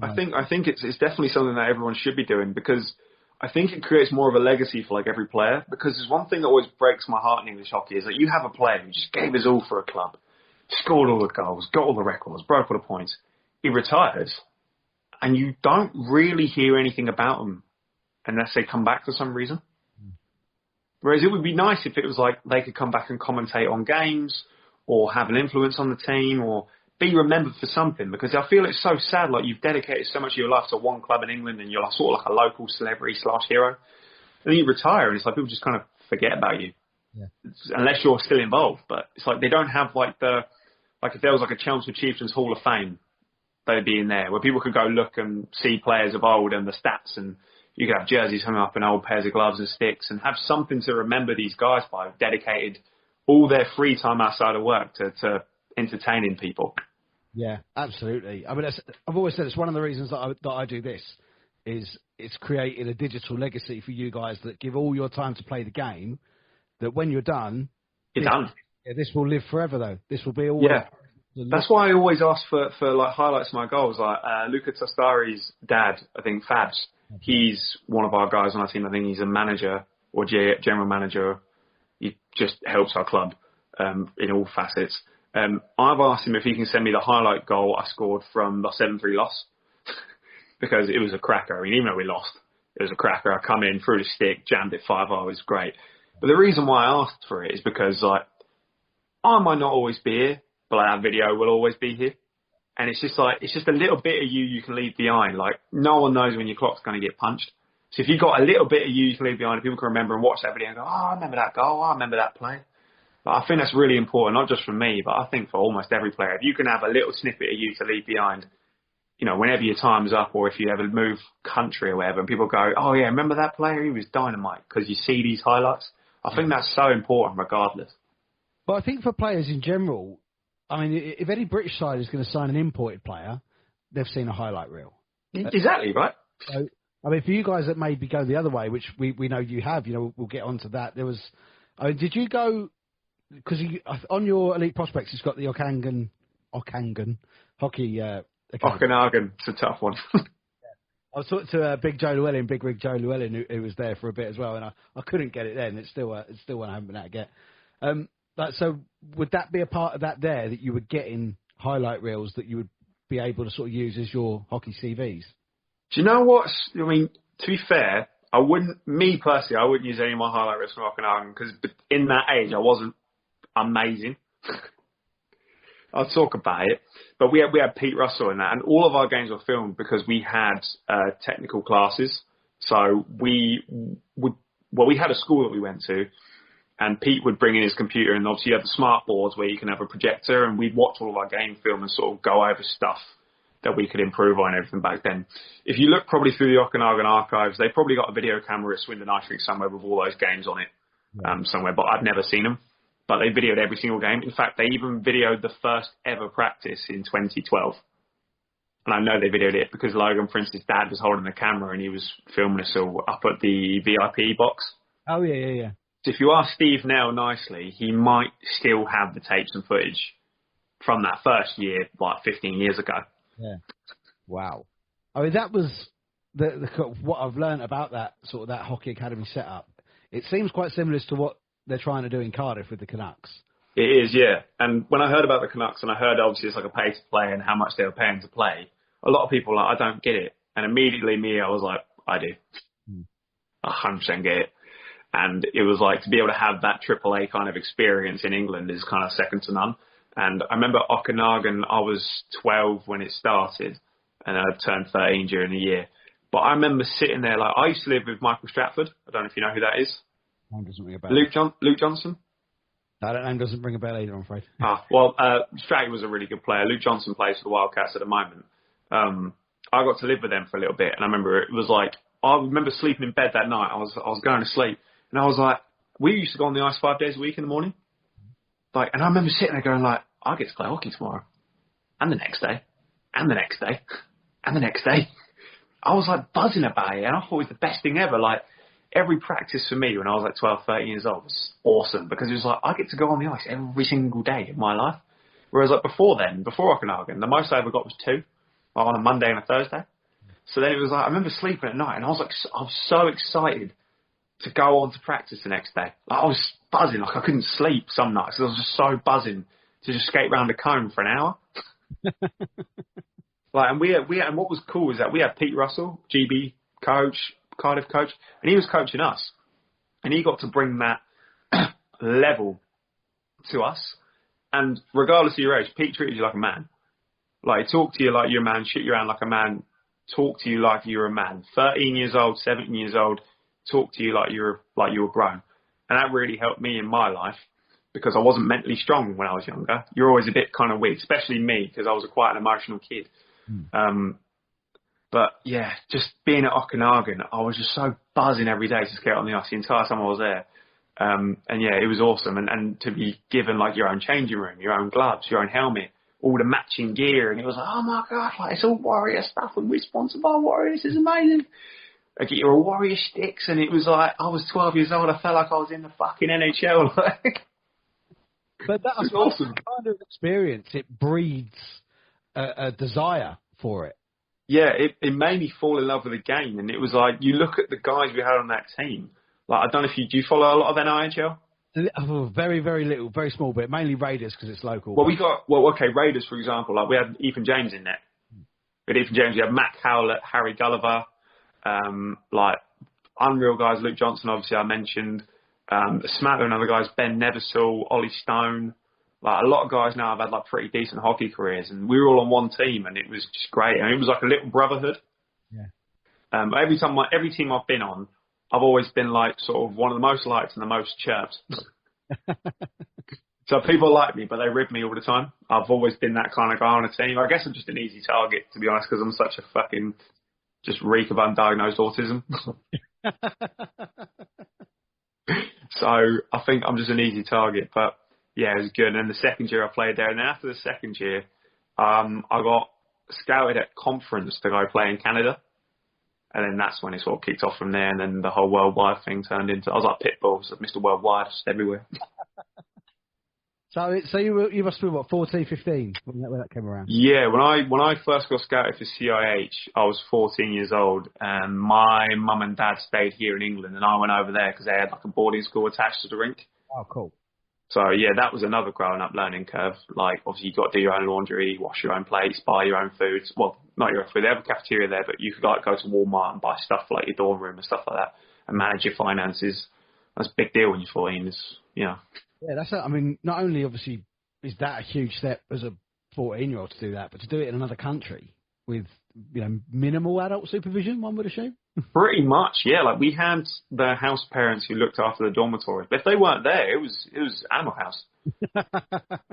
J: I think it's definitely something that everyone should be doing, because I think it creates more of a legacy for every player. Because there's one thing that always breaks my heart in English hockey is that you have a player who just gave his all for a club, scored all the goals, got all the records, broke all the points. He retires, and you don't really hear anything about him unless they come back for some reason. Whereas it would be nice if it was they could come back and commentate on games, or have an influence on the team, or be remembered for something. Because I feel it's so sad, you've dedicated so much of your life to one club in England, and you're sort of like a local celebrity / hero. And then you retire, and it's people just kind of forget about you. Yeah. Unless you're still involved. But it's they don't have if there was a Chelmsford Chieftains Hall of Fame, they'd be in there, where people could go look and see players of old and the stats, and you could have jerseys hung up and old pairs of gloves and sticks, and have something to remember these guys by, dedicated all their free time outside of work to entertaining people. Yeah, absolutely. I mean, I've always said it's one of the reasons that I do this is it's creating a digital legacy for you guys that give all your time to play the game. That when you're done,
H: You're done.
J: Yeah, this will live forever, though. This will be always.
H: Yeah. That's why I always ask for like highlights of my goals. Like Luca Tostari's dad, I think Fabs, he's one of our guys on our team. I think he's a manager or general manager. He just helps our club in all facets. I've asked him if he can send me the highlight goal I scored from the 7-3 loss because it was a cracker. I mean, even though we lost, it was a cracker. I come in, threw the stick, jammed it 5-0. It was great. But the reason why I asked for it is because like I might not always be here, but like, that video will always be here. And it's just a little bit of you can leave behind. Like no one knows when your clock's going to get punched. So if you've got a little bit of you can leave behind, people can remember and watch that video and go, oh, I remember that goal. I remember that play. But I think that's really important, not just for me, but I think for almost every player. If you can have a little snippet of you to leave behind, you know, whenever your time's up or if you ever move country or whatever, and people go, oh yeah, remember that player? He was dynamite because you see these highlights. I think that's so important regardless.
J: Well, I think for players in general, I mean, if any British side is going to sign an imported player, they've seen a highlight reel.
H: Exactly, right?
J: So, I mean, for you guys that maybe go the other way, which we know you have, you know, we'll get onto that. There was, I mean, did you go, because on your Elite Prospects, it's got the Okanagan hockey academy.
H: Okanagan, it's a tough one.
J: I was talking to Big Rig Joe Llewellyn, who was there for a bit as well, and I couldn't get it then. It's still one I haven't been able to get. So would that be a part of that there that you would get in highlight reels that you would be able to sort of use as your hockey CVs?
H: Do you know what? I mean, to be fair, I wouldn't use any of my highlight reels from Okanagan because in that age I wasn't amazing. I'll talk about it, but we had Pete Russell in that, and all of our games were filmed because we had technical classes. So we had a school that we went to, and Pete would bring in his computer, and obviously you have the smart boards where you can have a projector, and we'd watch all of our game film and sort of go over stuff that we could improve on and everything back then. If you look probably through the Okanagan archives, they probably got a video camera at Swindon Ice Rink somewhere with all those games on it somewhere, but I've never seen them. But they videoed every single game. In fact, they even videoed the first ever practice in 2012. And I know they videoed it because Logan, for instance, dad was holding the camera and he was filming us all up at the VIP box.
J: Oh, yeah.
H: So if you ask Steve now nicely, he might still have the tapes and footage from that first year, like 15 years ago.
J: Yeah. Wow. I mean, that was what I've learned about that sort of that hockey academy setup. It seems quite similar to what they're trying to do in Cardiff with the Canucks.
H: It is, yeah. And when I heard about the Canucks, and I heard obviously it's like a pay to play and how much they were paying to play, a lot of people were like, I don't get it. And immediately I was like, I do. 100% get it. And it was like to be able to have that AAA kind of experience in England is kind of second to none. And I remember Okanagan, I was 12 when it started, and I turned 13 during the year. But I remember sitting there, like I used to live with Michael Stratford. I don't know if you know who that is.
J: Name doesn't ring a bell.
H: Luke Johnson?
J: No, that name doesn't ring a bell either, I'm afraid.
H: Stratty was a really good player. Luke Johnson plays for the Wildcats at the moment. I got to live with them for a little bit, and I remember it was like, I remember sleeping in bed that night. I was going to sleep, and I was like, we used to go on the ice 5 days a week in the morning. Like, and I remember sitting there going like, I get to play hockey tomorrow. And the next day. And the next day. And the next day. I was like buzzing about it, and I thought it was the best thing ever. Like, every practice for me when I was like 12, 13 years old was awesome because it was like I get to go on the ice every single day of my life. Whereas like before Okanagan, the most I ever got was 2, like on a Monday and a Thursday. So then it was like, I remember sleeping at night and I was so excited to go on to practice the next day. Like, I was buzzing, like I couldn't sleep some nights because I was just so buzzing to just skate around the cone for an hour. And what was cool is that we had Pete Russell, GB coach, Cardiff coach, and he was coaching us, and he got to bring that level to us. And regardless of your age, Pete treated you like a man. Like, talk to you like you're a man, shit you around like a man, talk to you like you're a man. 13 years old, 17 years old, talk to you like you were grown. And that really helped me in my life because I wasn't mentally strong when I was younger. You're always a bit kind of weak, especially me, because I was quite an emotional kid. But yeah, just being at Okanagan, I was just so buzzing every day to skate on the ice the entire time I was there. And yeah, it was awesome. And to be given like your own changing room, your own gloves, your own helmet, all the matching gear, and it was like, oh my god, like it's all Warrior stuff, and we're sponsored by Warriors. This is amazing. I get your Warrior sticks, and it was like I was 12 years old. I felt like I was in the fucking NHL.
J: But that's
H: awesome.
J: Kind of experience. It breeds a desire for it.
H: Yeah, it made me fall in love with the game, and it was like you look at the guys we had on that team. Like I don't know if do you follow a lot of NIHL?
J: Very, very little, very small bit. Mainly Raiders because it's local.
H: Well, Raiders for example. Like we had Ethan James in there. We had Ethan James. We had Matt Howlett, Harry Gulliver, like unreal guys. Luke Johnson, obviously I mentioned. A smattering of other guys, Ben Neversall, Ollie Stone. Like a lot of guys now have had like pretty decent hockey careers, and we were all on one team, and it was just great. And it was like a little brotherhood.
J: Yeah.
H: Every team I've been on, I've always been like sort of one of the most liked and the most chirped. So people like me, but they rib me all the time. I've always been that kind of guy on a team. I guess I'm just an easy target, to be honest, because I'm such a fucking just reek of undiagnosed autism. So I think I'm just an easy target, but yeah, it was good. And then the second year I played there, and then after the second year, I got scouted at conference to go play in Canada. And then that's when it sort of kicked off from there, and then the whole worldwide thing turned into, I was like Pitbull, so Mr. Worldwide, just everywhere.
J: So you must have been, what, 14, 15 when that came around?
H: Yeah, when I first got scouted for CIH, I was 14 years old, and my mum and dad stayed here in England, and I went over there because they had like a boarding school attached to the rink.
J: Oh, cool.
H: So yeah, that was another growing up learning curve. Like obviously you got to do your own laundry, wash your own plates, buy your own food. Well, not your own food. They have a cafeteria there, but you could like go to Walmart and buy stuff like your dorm room and stuff like that, and manage your finances. That's a big deal when you're 14. Yeah, that's.
J: I mean, not only obviously is that a huge step as a 14-year-old to do that, but to do it in another country with minimal adult supervision, one would assume.
H: Pretty much, yeah. Like we had the house parents who looked after the dormitory, but if they weren't there, it was Animal House. It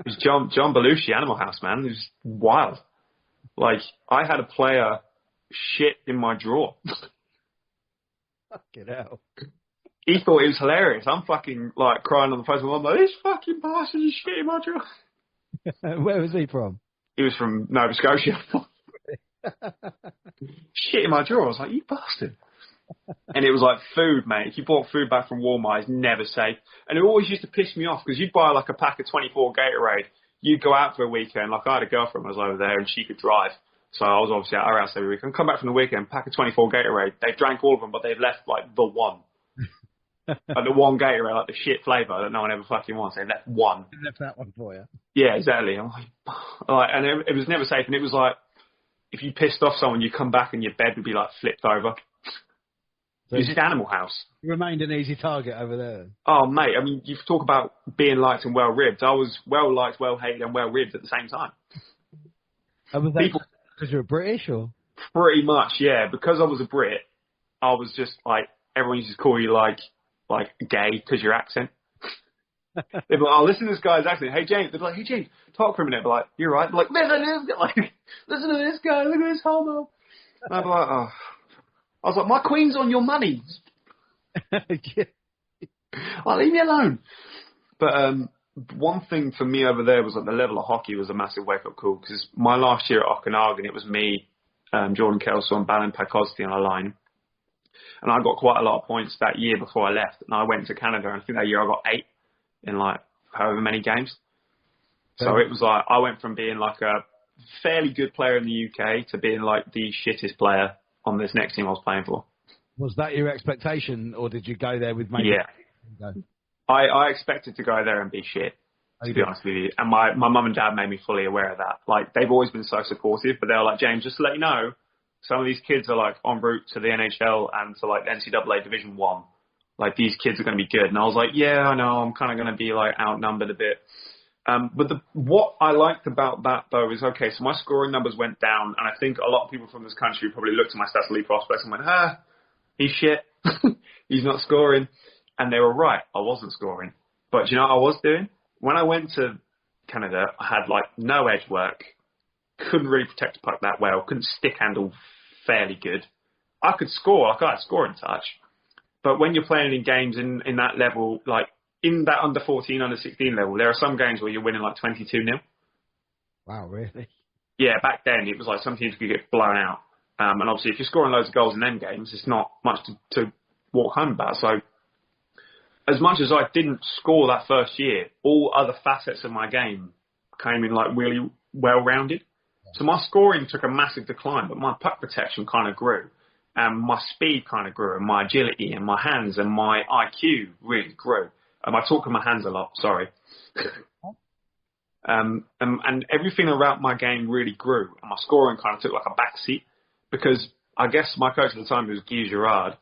H: was John Belushi, Animal House, man. It was wild. Like I had a player shit in my drawer.
J: Fucking hell.
H: He thought it was hilarious. I'm fucking like crying on the phone. I'm like, this fucking bastard is shit in my drawer.
J: Where was he from?
H: He was from Nova Scotia. Shit in my drawer. I was like, you bastard. And it was like food, mate. If you bought food back from Walmart, it's never safe. And it always used to piss me off because you'd buy like a pack of 24 Gatorade. You'd go out for a weekend. Like I had a girlfriend who was over there and she could drive. So I was obviously at her house every weekend. Come back from the weekend, pack of 24 Gatorade. They drank all of them, but they've left like the one. Like the one Gatorade, like the shit flavour that no one ever fucking wants. They left one.
J: They left that one for you.
H: Yeah, exactly. I'm like and it was never safe. And it was like, if you pissed off someone, you come back and your bed would be like flipped over. So it was just Animal House.
J: You remained an easy target over there.
H: Oh, mate. I mean, you talk about being liked and well-ribbed. I was well-liked, well-hated and well-ribbed at the same time.
J: And was that because you were British or?
H: Pretty much, yeah. Because I was a Brit, I was just like, everyone used to call you like gay because your accent. They'd be like, oh, listen to this guy's accent. Hey, James. They'd be like, hey, James, talk for a minute. I'd be like, you're right. They'd be like, listen to this guy. Look at this homo. And I'd be like, oh. I was like, my queen's on your money. Like, leave me alone. But one thing for me over there was that the level of hockey was a massive wake-up call because my last year at Okanagan, it was me, Jordan Kelso and Balin Pakosty on a line. And I got quite a lot of points that year before I left. And I went to Canada, and I think that year I got 8 in like however many games. So it was like I went from being like a fairly good player in the UK to being like the shittest player on this next team I was playing for.
J: Was that your expectation, or did you go there with maybe?
H: Yeah. I expected to go there and be shit, to be honest with you. And my mum and dad made me fully aware of that. Like, they've always been so supportive, but they were like, James, just to let you know, some of these kids are like en route to the NHL and to like NCAA Division 1. Like, these kids are going to be good. And I was like, yeah, I know, I'm kind of going to be like outnumbered a bit. But what I liked about that, though, is, okay, so my scoring numbers went down, and I think a lot of people from this country probably looked at my stats elite prospects and went, he's shit. He's not scoring. And they were right. I wasn't scoring. But do you know what I was doing? When I went to Canada, I had, like, no edge work, couldn't really protect the puck that well, couldn't stick handle fairly good. I could score. Like, I had scoring touch. But when you're playing in games in that level, like, in that under 14, under 16 level, there are some games where you're winning like 22-0.
J: Wow, really?
H: Yeah, back then it was like some teams could get blown out. And obviously if you're scoring loads of goals in them games, it's not much to walk home about. So as much as I didn't score that first year, all other facets of my game came in like really well-rounded. So my scoring took a massive decline, but my puck protection kind of grew. And my speed kind of grew, and my agility, and my hands, and my IQ really grew. I talk with my hands a lot, sorry. And everything around my game really grew, and my scoring kind of took like a back seat, because I guess my coach at the time, was Guy Girard,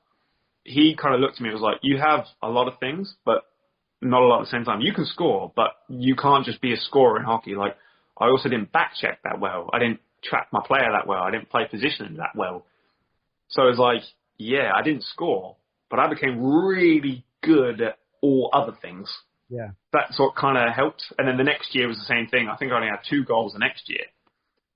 H: he kind of looked at me and was like, you have a lot of things, but not a lot at the same time. You can score, but you can't just be a scorer in hockey. Like, I also didn't back check that well. I didn't track my player that well. I didn't play positioning that well. So it was like, yeah, I didn't score, but I became really good at all other things.
J: Yeah.
H: That's what kind of helped. And then the next year was the same thing. I think I only had 2 goals the next year,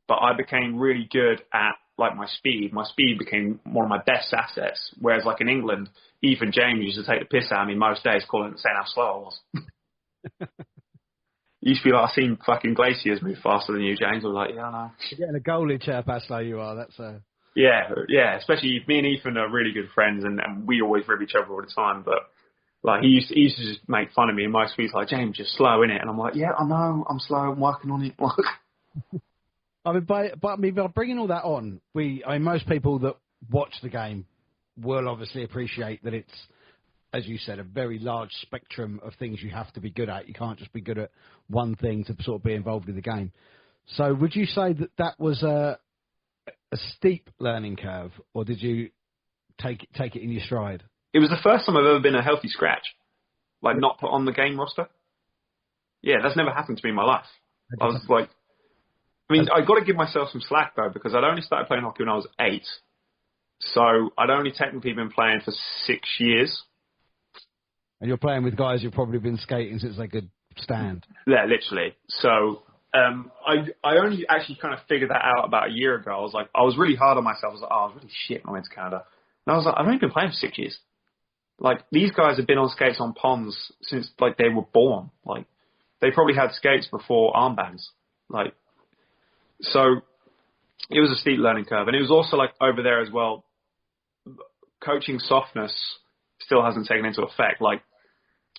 H: but I became really good at like my speed. My speed became one of my best assets. Whereas like in England, Ethan James used to take the piss out of me most days, saying how slow I was. It used to be like, I've seen fucking glaciers move faster than you, James. I was like, yeah, I know.
J: You're getting a goal in chair, how slow you are. That's
H: Yeah, especially me and Ethan are really good friends, and we always rib each other all the time. But like he used to just make fun of me, and most weeks like, James, you're slow, innit? And I'm like, yeah, I know, I'm slow, I'm working on it.
J: I mean, by bringing all that on, most people that watch the game will obviously appreciate that it's, as you said, a very large spectrum of things you have to be good at. You can't just be good at one thing to sort of be involved in the game. So would you say that was a steep learning curve, or did you take it in your stride?
H: It was the first time I've ever been a healthy scratch, like not put on the game roster. Yeah, that's never happened to me in my life. I was like, I mean, I got to give myself some slack though, because I'd only started playing hockey when I was 8. So I'd only technically been playing for 6 years.
J: And you're playing with guys who've probably been skating since they could stand.
H: Yeah, literally. So I only actually kind of figured that out about a year ago. I was really hard on myself. I was like, I was really shit when I went to Canada. And I was like, I've only been playing for 6 years. Like, these guys have been on skates on ponds since, like, they were born. Like, they probably had skates before armbands. Like, so it was a steep learning curve. And it was also, like, over there as well, coaching softness still hasn't taken into effect. Like,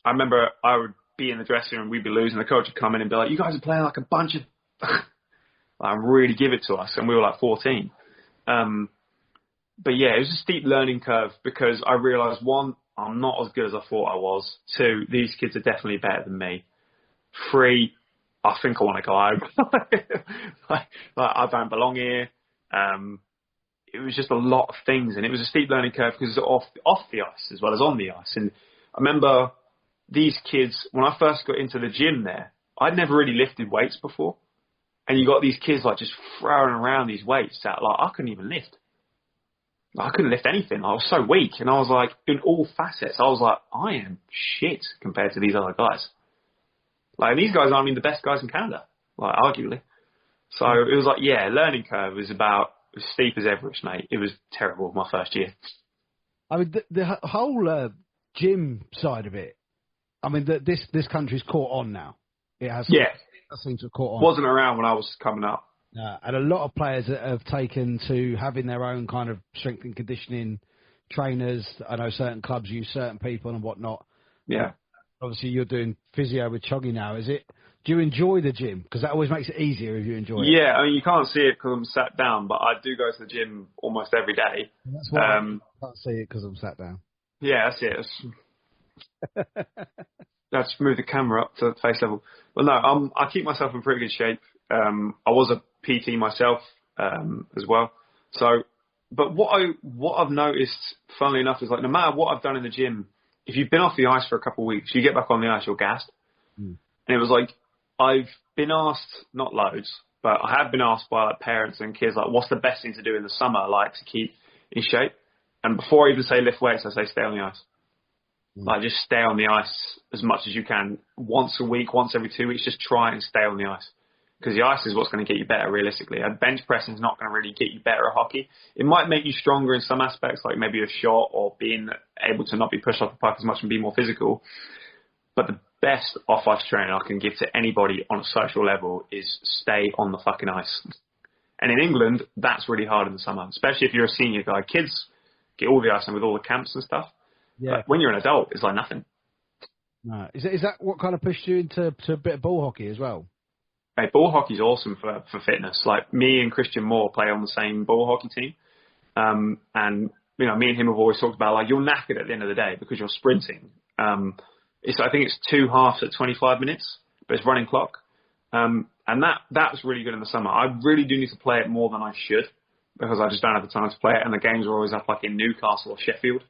H: I remember I would be in the dressing room, we'd be losing, the coach would come in and be like, you guys are playing like a bunch of... like, really give it to us. And we were like 14. But yeah, it was a steep learning curve because I realised, 1, I'm not as good as I thought I was. 2, these kids are definitely better than me. 3, I think I want to go home. like, I don't belong here. It was just a lot of things, and it was a steep learning curve because it was off the ice as well as on the ice. And I remember these kids, when I first got into the gym there, I'd never really lifted weights before. And you got these kids like just throwing around these weights that like I couldn't even lift. I couldn't lift anything. I was so weak. And I was like, in all facets, I was like, I am shit compared to these other guys. Like, and these guys aren't even the best guys in Canada, like, arguably. So it was like, yeah, learning curve was about as steep as Everest, mate. It was terrible my first year.
J: I mean, the whole gym side of it, I mean, this country's caught on now. It has.
H: Yeah.
J: It seems to have caught on.
H: Wasn't around when I was coming up.
J: And a lot of players have taken to having their own kind of strength and conditioning trainers. I know certain clubs use certain people and whatnot.
H: Yeah.
J: Obviously, you're doing physio with Choggy now. Do you enjoy the gym? Because that always makes it easier if you enjoy it.
H: Yeah, I mean, you can't see it because I'm sat down, but I do go to the gym almost every day.
J: And that's why I can't see it because I'm sat down.
H: Yeah, that's it. Let's move the camera up to face level. But no, I keep myself in pretty good shape. I was a PT myself as well. So, but what I've noticed, funnily enough, is like no matter what I've done in the gym, if you've been off the ice for a couple of weeks, you get back on the ice, you're gassed. And it was like I've been asked, not loads, but I have been asked by like parents and kids, like, what's the best thing to do in the summer, like to keep in shape? And before I even say lift weights, I say stay on the ice. Like, just stay on the ice as much as you can. Once a week, once every 2 weeks, just try and stay on the ice. Because the ice is what's going to get you better, realistically. Bench pressing is not going to really get you better at hockey. It might make you stronger in some aspects, like maybe a shot or being able to not be pushed off the puck as much and be more physical. But the best off-ice training I can give to anybody on a social level is stay on the fucking ice. And in England, that's really hard in the summer, especially if you're a senior guy. Kids get all the ice and with all the camps and stuff. Yeah. But when you're an adult, it's like nothing.
J: No. Is that what kind of pushed you into a bit of ball hockey as well?
H: Hey, ball hockey's awesome for fitness. Like me and Christian Moore play on the same ball hockey team. And, you know, me and him have always talked about, like, you're knackered at the end of the day because you're sprinting. I think it's 2 halves at 25 minutes, but it's running clock. And that's really good in the summer. I really do need to play it more than I should because I just don't have the time to play it. And the games are always up like in Newcastle or Sheffield.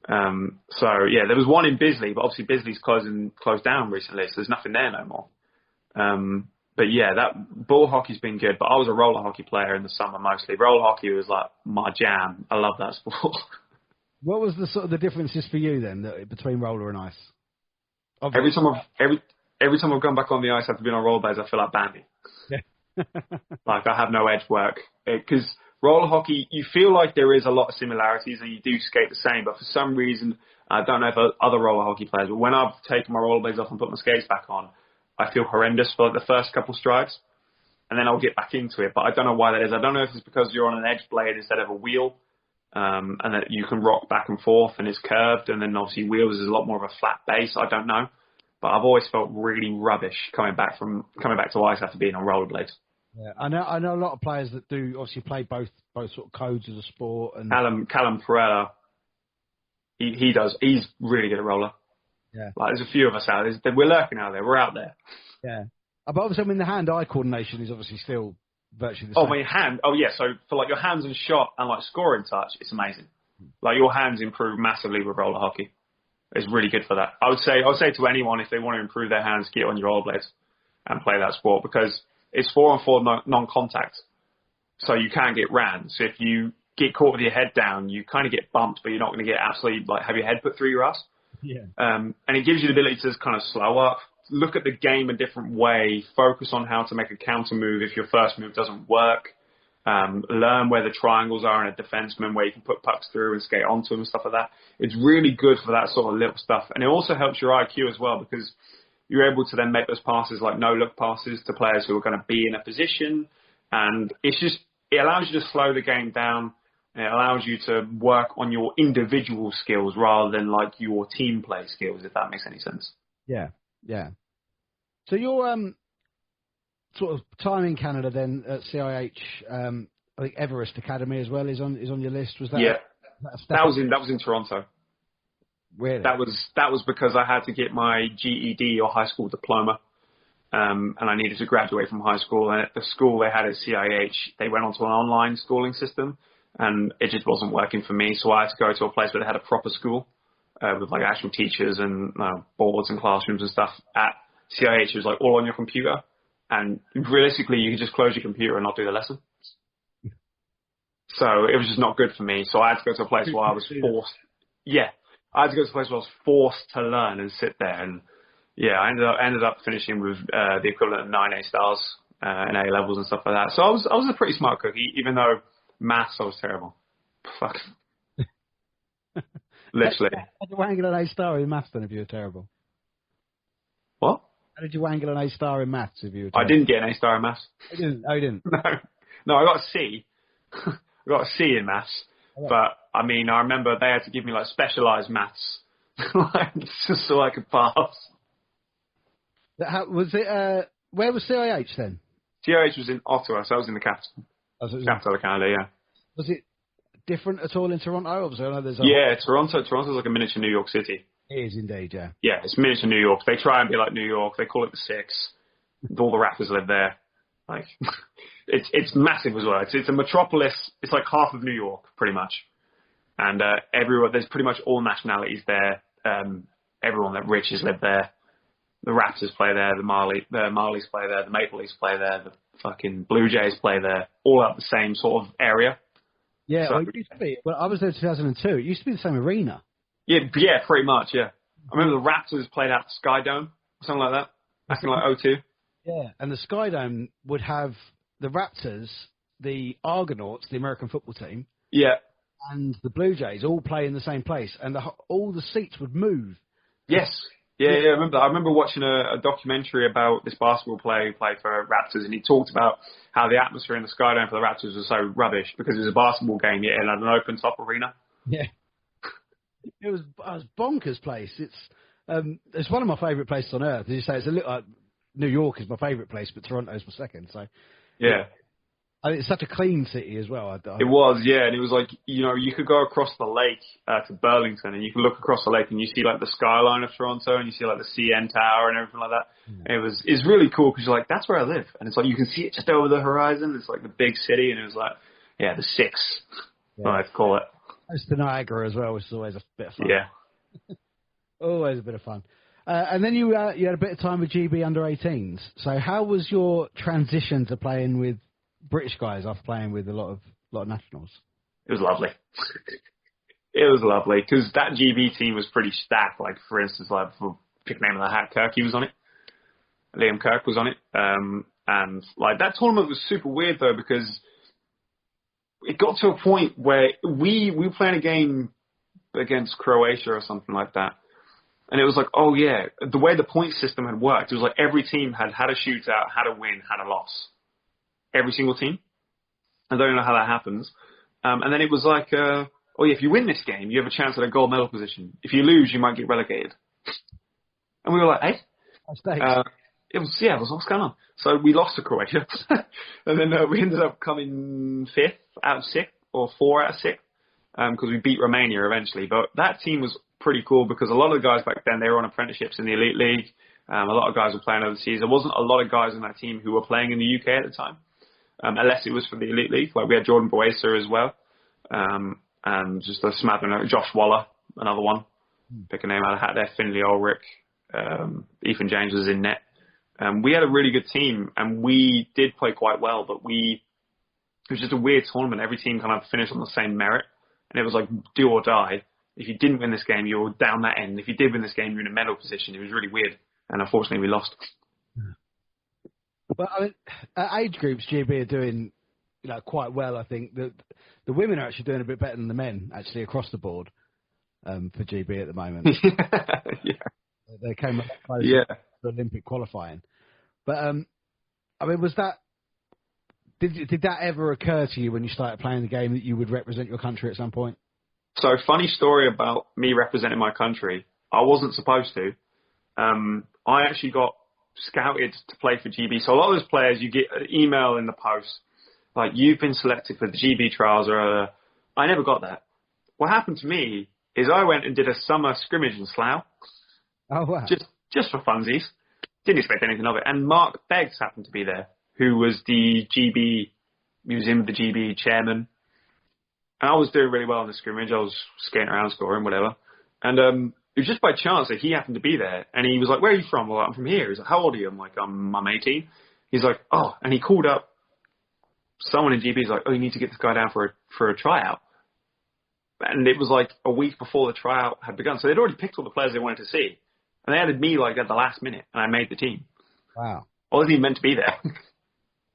H: So yeah, there was one in Bisley, but obviously Bisley's closed down recently, so there's nothing there no more. But yeah, that ball hockey's been good, but I was a roller hockey player in the summer mostly. Roller hockey was like my jam. I love that sport.
J: What was the sort of the differences for you then between roller and ice?
H: Every time I've gone back on the ice after being on rollerblades, I feel like Bandy. Yeah. Like I have no edge work. Because roller hockey, you feel like there is a lot of similarities and you do skate the same, but for some reason, I don't know if other roller hockey players, but when I've taken my rollerblades off and put my skates back on, I feel horrendous for the first couple strides, and then I'll get back into it. But I don't know why that is. I don't know if it's because you're on an edge blade instead of a wheel, and that you can rock back and forth and it's curved, and then obviously wheels is a lot more of a flat base. I don't know. But I've always felt really rubbish coming back to ice after being on rollerblades.
J: Yeah, I know a lot of players that do obviously play both sort of codes of the sport. And
H: Callum Perella, he does. He's really good at roller.
J: Yeah,
H: like there's a few of us out there. We're lurking out there. We're out there.
J: Yeah, but obviously, I mean, the hand-eye coordination is obviously still virtually the same.
H: Oh, my hand. Oh, yeah. So for like your hands and shot and like scoring touch, it's amazing. Like your hands improve massively with roller hockey. It's really good for that. I would say to anyone, if they want to improve their hands, get on your rollerblades and play that sport because it's 4-on-4 non-contact. So you can get ran. So if you get caught with your head down, you kind of get bumped, but you're not going to get absolutely like have your head put through your ass.
J: Yeah.
H: And it gives you the ability to kind of slow up, look at the game a different way, focus on how to make a counter move if your first move doesn't work, learn where the triangles are in a defenseman, where you can put pucks through and skate onto them and stuff like that. It's really good for that sort of little stuff. And it also helps your IQ as well because you're able to then make those passes like no-look passes to players who are going to be in a position. And it allows you to slow the game down. It allows you to work on your individual skills rather than like your team play skills, if that makes any sense.
J: Yeah, yeah. So your sort of time in Canada then at CIH, I think Everest Academy as well is on your list. Was that?
H: Yeah, that was in Toronto.
J: Really?
H: That was because I had to get my GED or high school diploma, and I needed to graduate from high school. And at the school they had at CIH, they went onto an online schooling system. And it just wasn't working for me, so I had to go to a place where they had a proper school with like actual teachers and boards and classrooms and stuff. At CIH, it was like all on your computer, and realistically, you could just close your computer and not do the lesson. So it was just not good for me. So I had to go to a place where I was forced. Yeah, I had to go to a place where I was forced to learn and sit there. And yeah, I ended up finishing with the equivalent of 9 A stars in A levels and stuff like that. So I was a pretty smart cookie, even though maths, I was terrible. Fuck. Literally.
J: How did you wangle an A star in maths then if you were terrible?
H: What?
J: How did you wangle an A star in maths if you were terrible?
H: I didn't get an A star in maths.
J: You didn't? Oh, you didn't?
H: No, I got a C. I got a C in maths. Oh, but, I mean, I remember they had to give me, like, specialised maths just so I could pass.
J: Was it, where was CIH then?
H: CIH was in Ottawa, so I was in the capital. Capital of Canada, yeah.
J: Was it different at all in Toronto? Obviously, I know there's
H: Toronto's like a miniature New York City.
J: It is indeed, yeah.
H: Yeah, it's miniature New York. They try and be like New York. They call it the Six. All the rappers live there. Like, it's massive as well. It's a metropolis. It's like half of New York, pretty much. And everywhere, there's pretty much all nationalities there. Everyone that rich has lived there. The Raptors play there, the Marlies play there, the Maple Leafs play there, the fucking Blue Jays play there, all out the same sort of area.
J: Yeah, so, it used to be. Well, I was there in 2002. It used to be the same arena.
H: Yeah, pretty much, yeah. I remember the Raptors played out the Sky Dome, something like that, back in like 02.
J: Yeah, and the Sky Dome would have the Raptors, the Argonauts, the American football team,
H: yeah,
J: and the Blue Jays all play in the same place, and all the seats would move.
H: Yes. Yeah. I remember watching a documentary about this basketball player who played for Raptors, and he talked about how the atmosphere in the Skydome for the Raptors was so rubbish because it was a basketball game, yet it had an open top arena.
J: Yeah. It was a bonkers place. It's one of my favourite places on earth. As you say, it's a little New York is my favourite place, but Toronto's my second. So
H: yeah.
J: I mean, it's such a clean city as well.
H: It was, yeah, and it was like, you could go across the lake to Burlington, and you could look across the lake and you see like the skyline of Toronto, and you see like the CN Tower and everything like that. Yeah. It's really cool because you're like, that's where I live, and it's like you can see it just over the horizon. It's like the big city, and it was like, yeah, the six, I'd call it.
J: Close to Niagara as well, which is always a bit of fun.
H: Yeah,
J: always a bit of fun. And then you had a bit of time with GB under-18s. So how was your transition to playing with British guys after playing with a lot of nationals?
H: It was lovely. It was lovely because that GB team was pretty stacked. Like, for instance, like, for pick name of the hat, Kirky was on it. Liam Kirk was on it. And like that tournament was super weird though because it got to a point where we were playing a game against Croatia or something like that. And it was like, oh yeah, the way the point system had worked, it was like every team had a shootout, had a win, had a loss. Every single team. I don't know how that happens. And then it was like, oh yeah, if you win this game, you have a chance at a gold medal position. If you lose, you might get relegated. And we were like, hey? It was what's going on? So we lost to Croatia. And then we ended up coming 5th out of 6, or 4 out of 6, because we beat Romania eventually. But that team was pretty cool because a lot of the guys back then, they were on apprenticeships in the Elite League. A lot of guys were playing overseas. There wasn't a lot of guys in that team who were playing in the UK at the time. Unless it was for the Elite League. Like we had Jordan Boesa as well. And just a smattering, Josh Waller, another one. Pick a name out of the hat there. Finley Ulrich. Ethan James was in net. We had a really good team and we did play quite well, but it was just a weird tournament. Every team kind of finished on the same merit. And it was like do or die. If you didn't win this game, you were down that end. If you did win this game, you were in a medal position. It was really weird. And unfortunately, we lost.
J: But I mean, at age groups, GB are doing quite well. I think the women are actually doing a bit better than the men, actually, across the board for GB at the moment.
H: Yeah.
J: They came up close to Olympic qualifying. But, I mean, did that ever occur to you when you started playing the game that you would represent your country at some point?
H: So, funny story about me representing my country. I wasn't supposed to. I actually got scouted to play for GB. So a lot of those players, you get an email in the post, like, you've been selected for the GB trials, or I never got that. What happened to me is I went and did a summer scrimmage in Slough.
J: Oh, wow.
H: Just for funsies. Didn't expect anything of it. And Mark Beggs happened to be there, who was the GB chairman. And I was doing really well in the scrimmage. I was skating around, scoring, whatever. And it was just by chance that he happened to be there. And he was like, where are you from? Well, I'm from here. He's like, how old are you? I'm like, I'm 18. He's like, oh. And he called up someone in GB. He's like, oh, you need to get this guy down for a tryout. And it was like a week before the tryout had begun. So they'd already picked all the players they wanted to see. And they added me like at the last minute. And I made the team.
J: Wow.
H: I wasn't even meant to be there.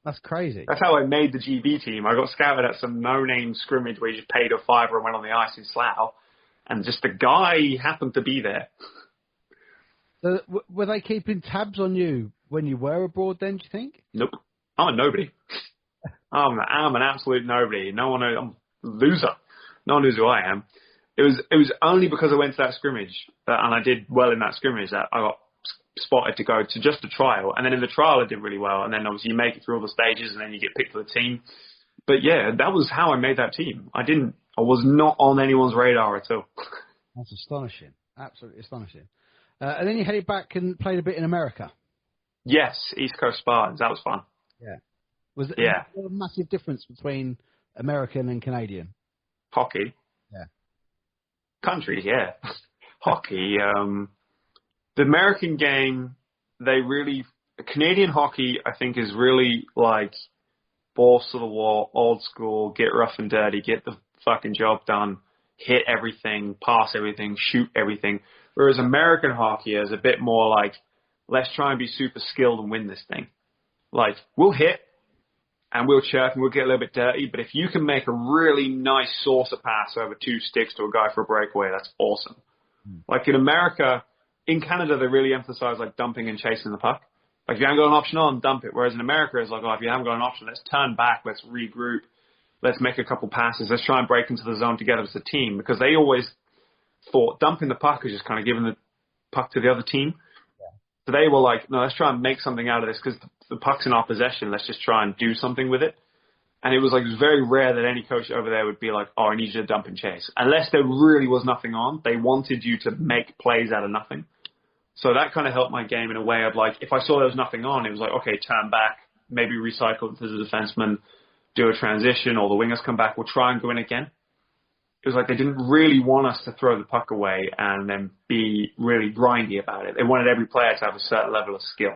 J: That's crazy.
H: That's how I made the GB team. I got scouted at some no-name scrimmage where you just paid a $5 and went on the ice in Slough. And just the guy happened to be there.
J: So, were they keeping tabs on you when you were abroad then, do you think?
H: Nope. I'm a nobody. I'm an absolute nobody. No one knows. I'm a loser. No one knows who I am. It was only because I went to that scrimmage and I did well in that scrimmage that I got spotted to go to just a trial. And then in the trial I did really well. And then obviously you make it through all the stages and then you get picked for the team. But yeah, that was how I made that team. I was not on anyone's radar at all.
J: That's astonishing. Absolutely astonishing. And then you headed back and played a bit in America.
H: Yes, East Coast Spartans. That was fun.
J: Yeah. Was there a massive difference between American and Canadian?
H: Hockey.
J: Yeah.
H: Countries, yeah. Hockey. The American game, Canadian hockey, I think, is really like balls to the wall, old school, get rough and dirty, get the fucking job done, hit everything, pass everything, shoot everything. Whereas American hockey is a bit more like, let's try and be super skilled and win this thing. Like, we'll hit and we'll chirp and we'll get a little bit dirty, but if you can make a really nice saucer pass over 2 sticks to a guy for a breakaway, that's awesome. Like in America, in Canada, they really emphasize like dumping and chasing the puck. Like if you haven't got an option on, dump it. Whereas in America, it's like, oh, if you haven't got an option, let's turn back, let's regroup, let's make a couple passes, let's try and break into the zone together as a team. Because they always thought dumping the puck is just kind of giving the puck to the other team. Yeah. So they were like, no, let's try and make something out of this because the puck's in our possession. Let's just try and do something with it. And it was very rare that any coach over there would be like, oh, I need you to dump and chase. Unless there really was nothing on, they wanted you to make plays out of nothing. So that kind of helped my game in a way of like, if I saw there was nothing on, it was like, okay, turn back, maybe recycle it to the defenseman, do a transition, or the wingers come back, we'll try and go in again. It was like they didn't really want us to throw the puck away and then be really grindy about it. They wanted every player to have a certain level of skill.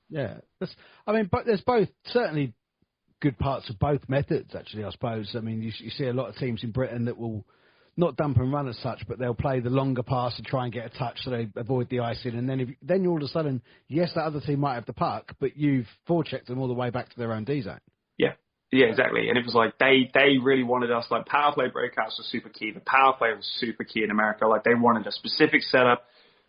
J: Yeah. But there's both, certainly good parts of both methods, actually, I suppose. I mean, you see a lot of teams in Britain that will not dump and run as such, but they'll play the longer pass to try and get a touch so they avoid the icing. And then then all of a sudden, yes, that other team might have the puck, but you've forechecked them all the way back to their own D zone.
H: Yeah, exactly. And it was like they really wanted us, like power play breakouts were super key. The power play was super key in America. Like they wanted a specific setup,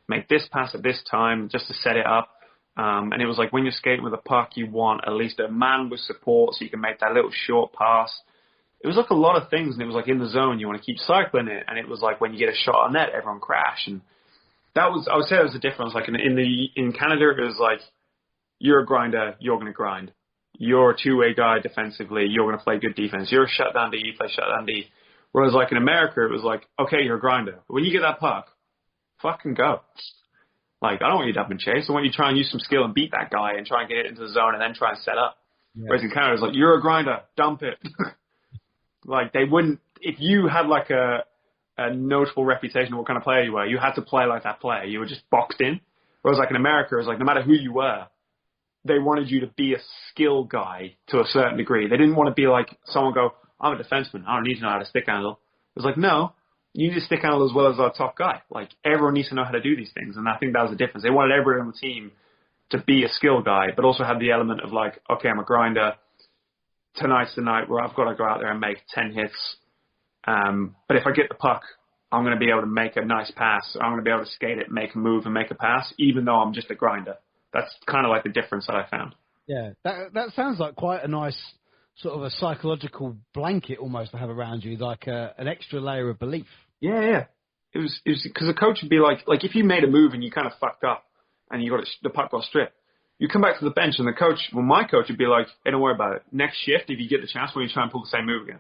H: make this pass at this time just to set it up. And it was like when you're skating with a puck, you want at least a man with support so you can make that little short pass. It was like a lot of things, and it was like in the zone, you want to keep cycling it. And it was like when you get a shot on net, everyone crash. And I would say that was the difference. Like in Canada, it was like, you're a grinder, you're going to grind. You're a two-way guy defensively, you're going to play good defense. You're a shutdown D, you play shutdown D. Whereas like in America, it was like, okay, you're a grinder. But when you get that puck, fucking go. Like, I don't want you to dump and chase. I want you to try and use some skill and beat that guy and try and get it into the zone and then try and set up. Yeah. Whereas in Canada, it's like, you're a grinder, dump it. Like, they wouldn't, if you had like a notable reputation of what kind of player you were, you had to play like that player. You were just boxed in. Whereas like in America, it's like, no matter who you were, they wanted you to be a skill guy to a certain degree. They didn't want to be like someone go, I'm a defenseman, I don't need to know how to stick handle. It was like, no, you need to stick handle as well as our top guy. Like, everyone needs to know how to do these things. And I think that was the difference. They wanted everyone on the team to be a skill guy, but also have the element of like, okay, I'm a grinder. Tonight's the night where I've got to go out there and make 10 hits. But if I get the puck, I'm going to be able to make a nice pass. I'm going to be able to skate it, make a move, and make a pass, even though I'm just a grinder. That's kind of like the difference that I found. Yeah,
J: that sounds like quite a nice sort of a psychological blanket almost to have around you, like an extra layer of belief.
H: Yeah. It was because the coach would be like if you made a move and you kind of fucked up and you got the puck got stripped, you come back to the bench and my coach would be like, hey, don't worry about it. Next shift, if you get the chance, we're going to try and pull the same move again.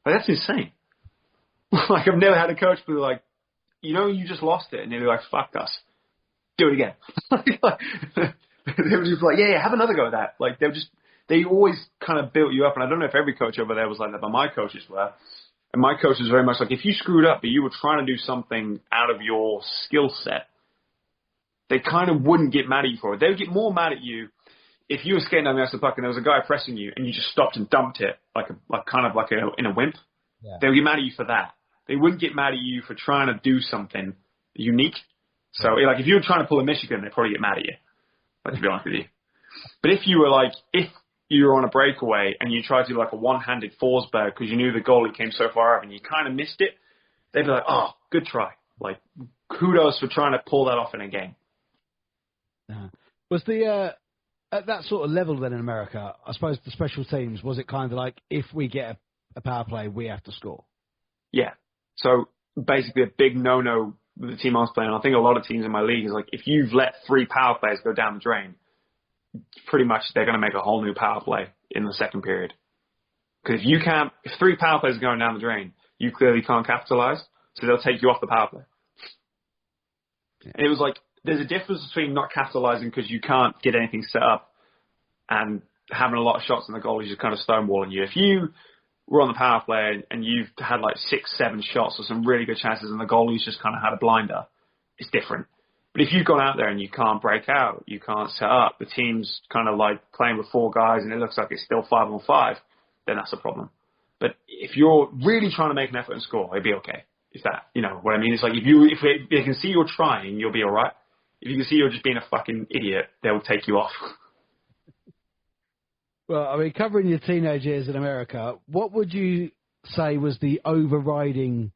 H: Like, that's insane. Like, I've never had a coach be like, you just lost it. And they'd be like, fuck us. Do it again. They were just like, yeah, have another go at that. Like, they always kind of built you up. And I don't know if every coach over there was like that, but my coaches were. And my coach was very much like, if you screwed up, but you were trying to do something out of your skill set, they kind of wouldn't get mad at you for it. They would get more mad at you if you were skating down the ice of the puck and there was a guy pressing you and you just stopped and dumped it in a wimp. Yeah. They would get mad at you for that. They wouldn't get mad at you for trying to do something unique. So, like, if you were trying to pull a Michigan, they'd probably get mad at you, like, to be honest with you. But if you were on a breakaway and you tried to do, like, a one-handed Forsberg because you knew the goalie came so far up and you kind of missed it, they'd be like, oh, good try. Like, kudos for trying to pull that off in a game.
J: Was at that sort of level then in America, I suppose the special teams, was it kind of like, if we get a power play, we have to score?
H: Yeah. So, basically a big no-no the team I was playing, I think a lot of teams in my league is like, if you've let 3 power plays go down the drain, pretty much they're going to make a whole new power play in the second period. Because if 3 power plays are going down the drain, you clearly can't capitalize, so they'll take you off the power play. Yeah. And it was like, there's a difference between not capitalizing because you can't get anything set up and having a lot of shots and the goalie's just kind of stonewalling you. If you were on the power play and you've had like 6-7 shots or some really good chances and the goalie's just kind of had a blinder, it's different. But if you've gone out there and you can't break out, you can't set up, the team's kind of like playing with 4 guys and it looks like it's still 5-on-5, then that's a problem. But if you're really trying to make an effort and score, it'd be okay. Is that, what I mean? It's like if they can see you're trying, you'll be all right. If you can see you're just being a fucking idiot, they'll take you off.
J: Well, I mean, covering your teenage years in America, what would you say was the overriding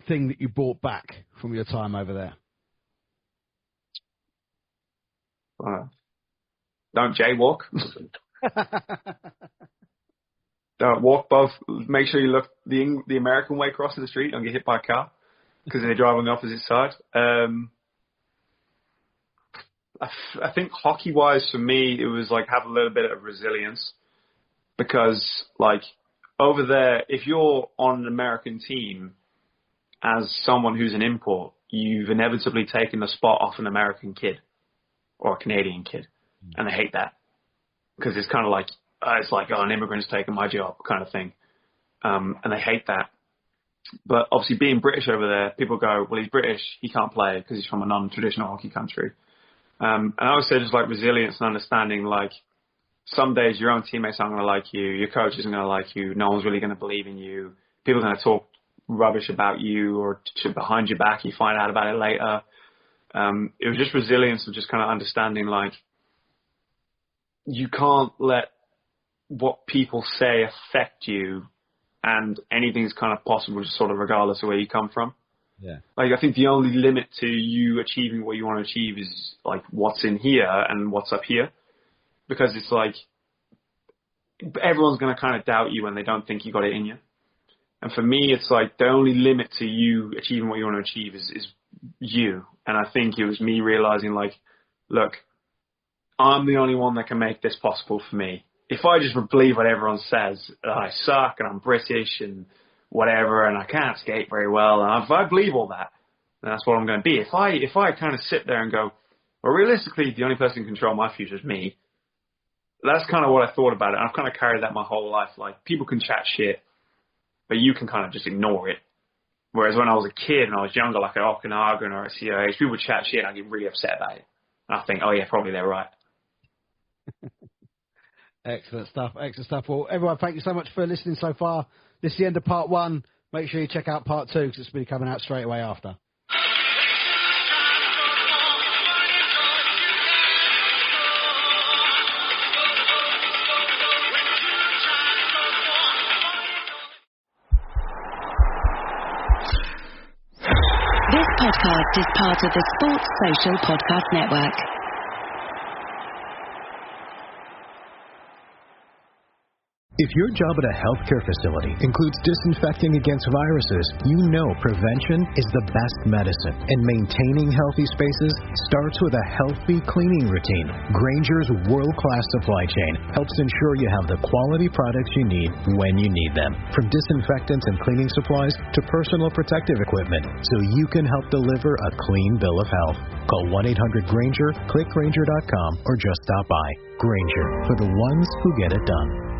J: thing that you brought back from your time over there?
H: Don't jaywalk. Don't walk both. Make sure you look the American way crossing the street. Don't get hit by a car because they drive on the opposite side. I think hockey-wise for me, it was like have a little bit of resilience because like over there, if you're on an American team as someone who's an import, you've inevitably taken the spot off an American kid or a Canadian kid, and they hate that because it's kind of like an immigrant's taking my job kind of thing, and they hate that. But obviously, being British over there, people go, well, he's British, he can't play because he's from a non-traditional hockey country. And I would say just like resilience and understanding, like some days your own teammates aren't going to like you, your coach isn't going to like you, no one's really going to believe in you, people are going to talk rubbish about you or behind your back, you find out about it later. It was just resilience of just kind of understanding, like, you can't let what people say affect you, and anything's kind of possible just sort of regardless of where you come from.
J: Yeah. Like,
H: I think the only limit to you achieving what you want to achieve is like what's in here and what's up here, because it's like everyone's going to kind of doubt you when they don't think you got it in you. And for me, it's like the only limit to you achieving what you want to achieve is you. And I think it was me realizing, like, look, I'm the only one that can make this possible for me. If I just believe what everyone says, that I suck and I'm British and whatever and I can't skate very well, and if I believe all that, then that's what I'm going to be. If I kind of sit there and go, well, realistically, the only person who can control my future is me, that's kind of what I thought about it. I've kind of carried that my whole life. Like, people can chat shit, but you can kind of just ignore it. Whereas when I was a kid and I was younger, like at Okanagan or at COH, people would chat shit and I'd get really upset about it. And I think, oh yeah, probably they're right.
J: Excellent stuff. Excellent stuff. Well, everyone, thank you so much for listening so far. This is the end of part 1. Make sure you check out part 2 because it's going to be coming out straight away after.
K: This podcast is part of the Sports Social Podcast Network.
L: If your job at a healthcare facility includes disinfecting against viruses, you know prevention is the best medicine. And maintaining healthy spaces starts with a healthy cleaning routine. Grainger's world-class supply chain helps ensure you have the quality products you need when you need them. From disinfectants and cleaning supplies to personal protective equipment, so you can help deliver a clean bill of health. Call 1-800-GRAINGER, click Grainger.com, or just stop by. Grainger, for the ones who get it done.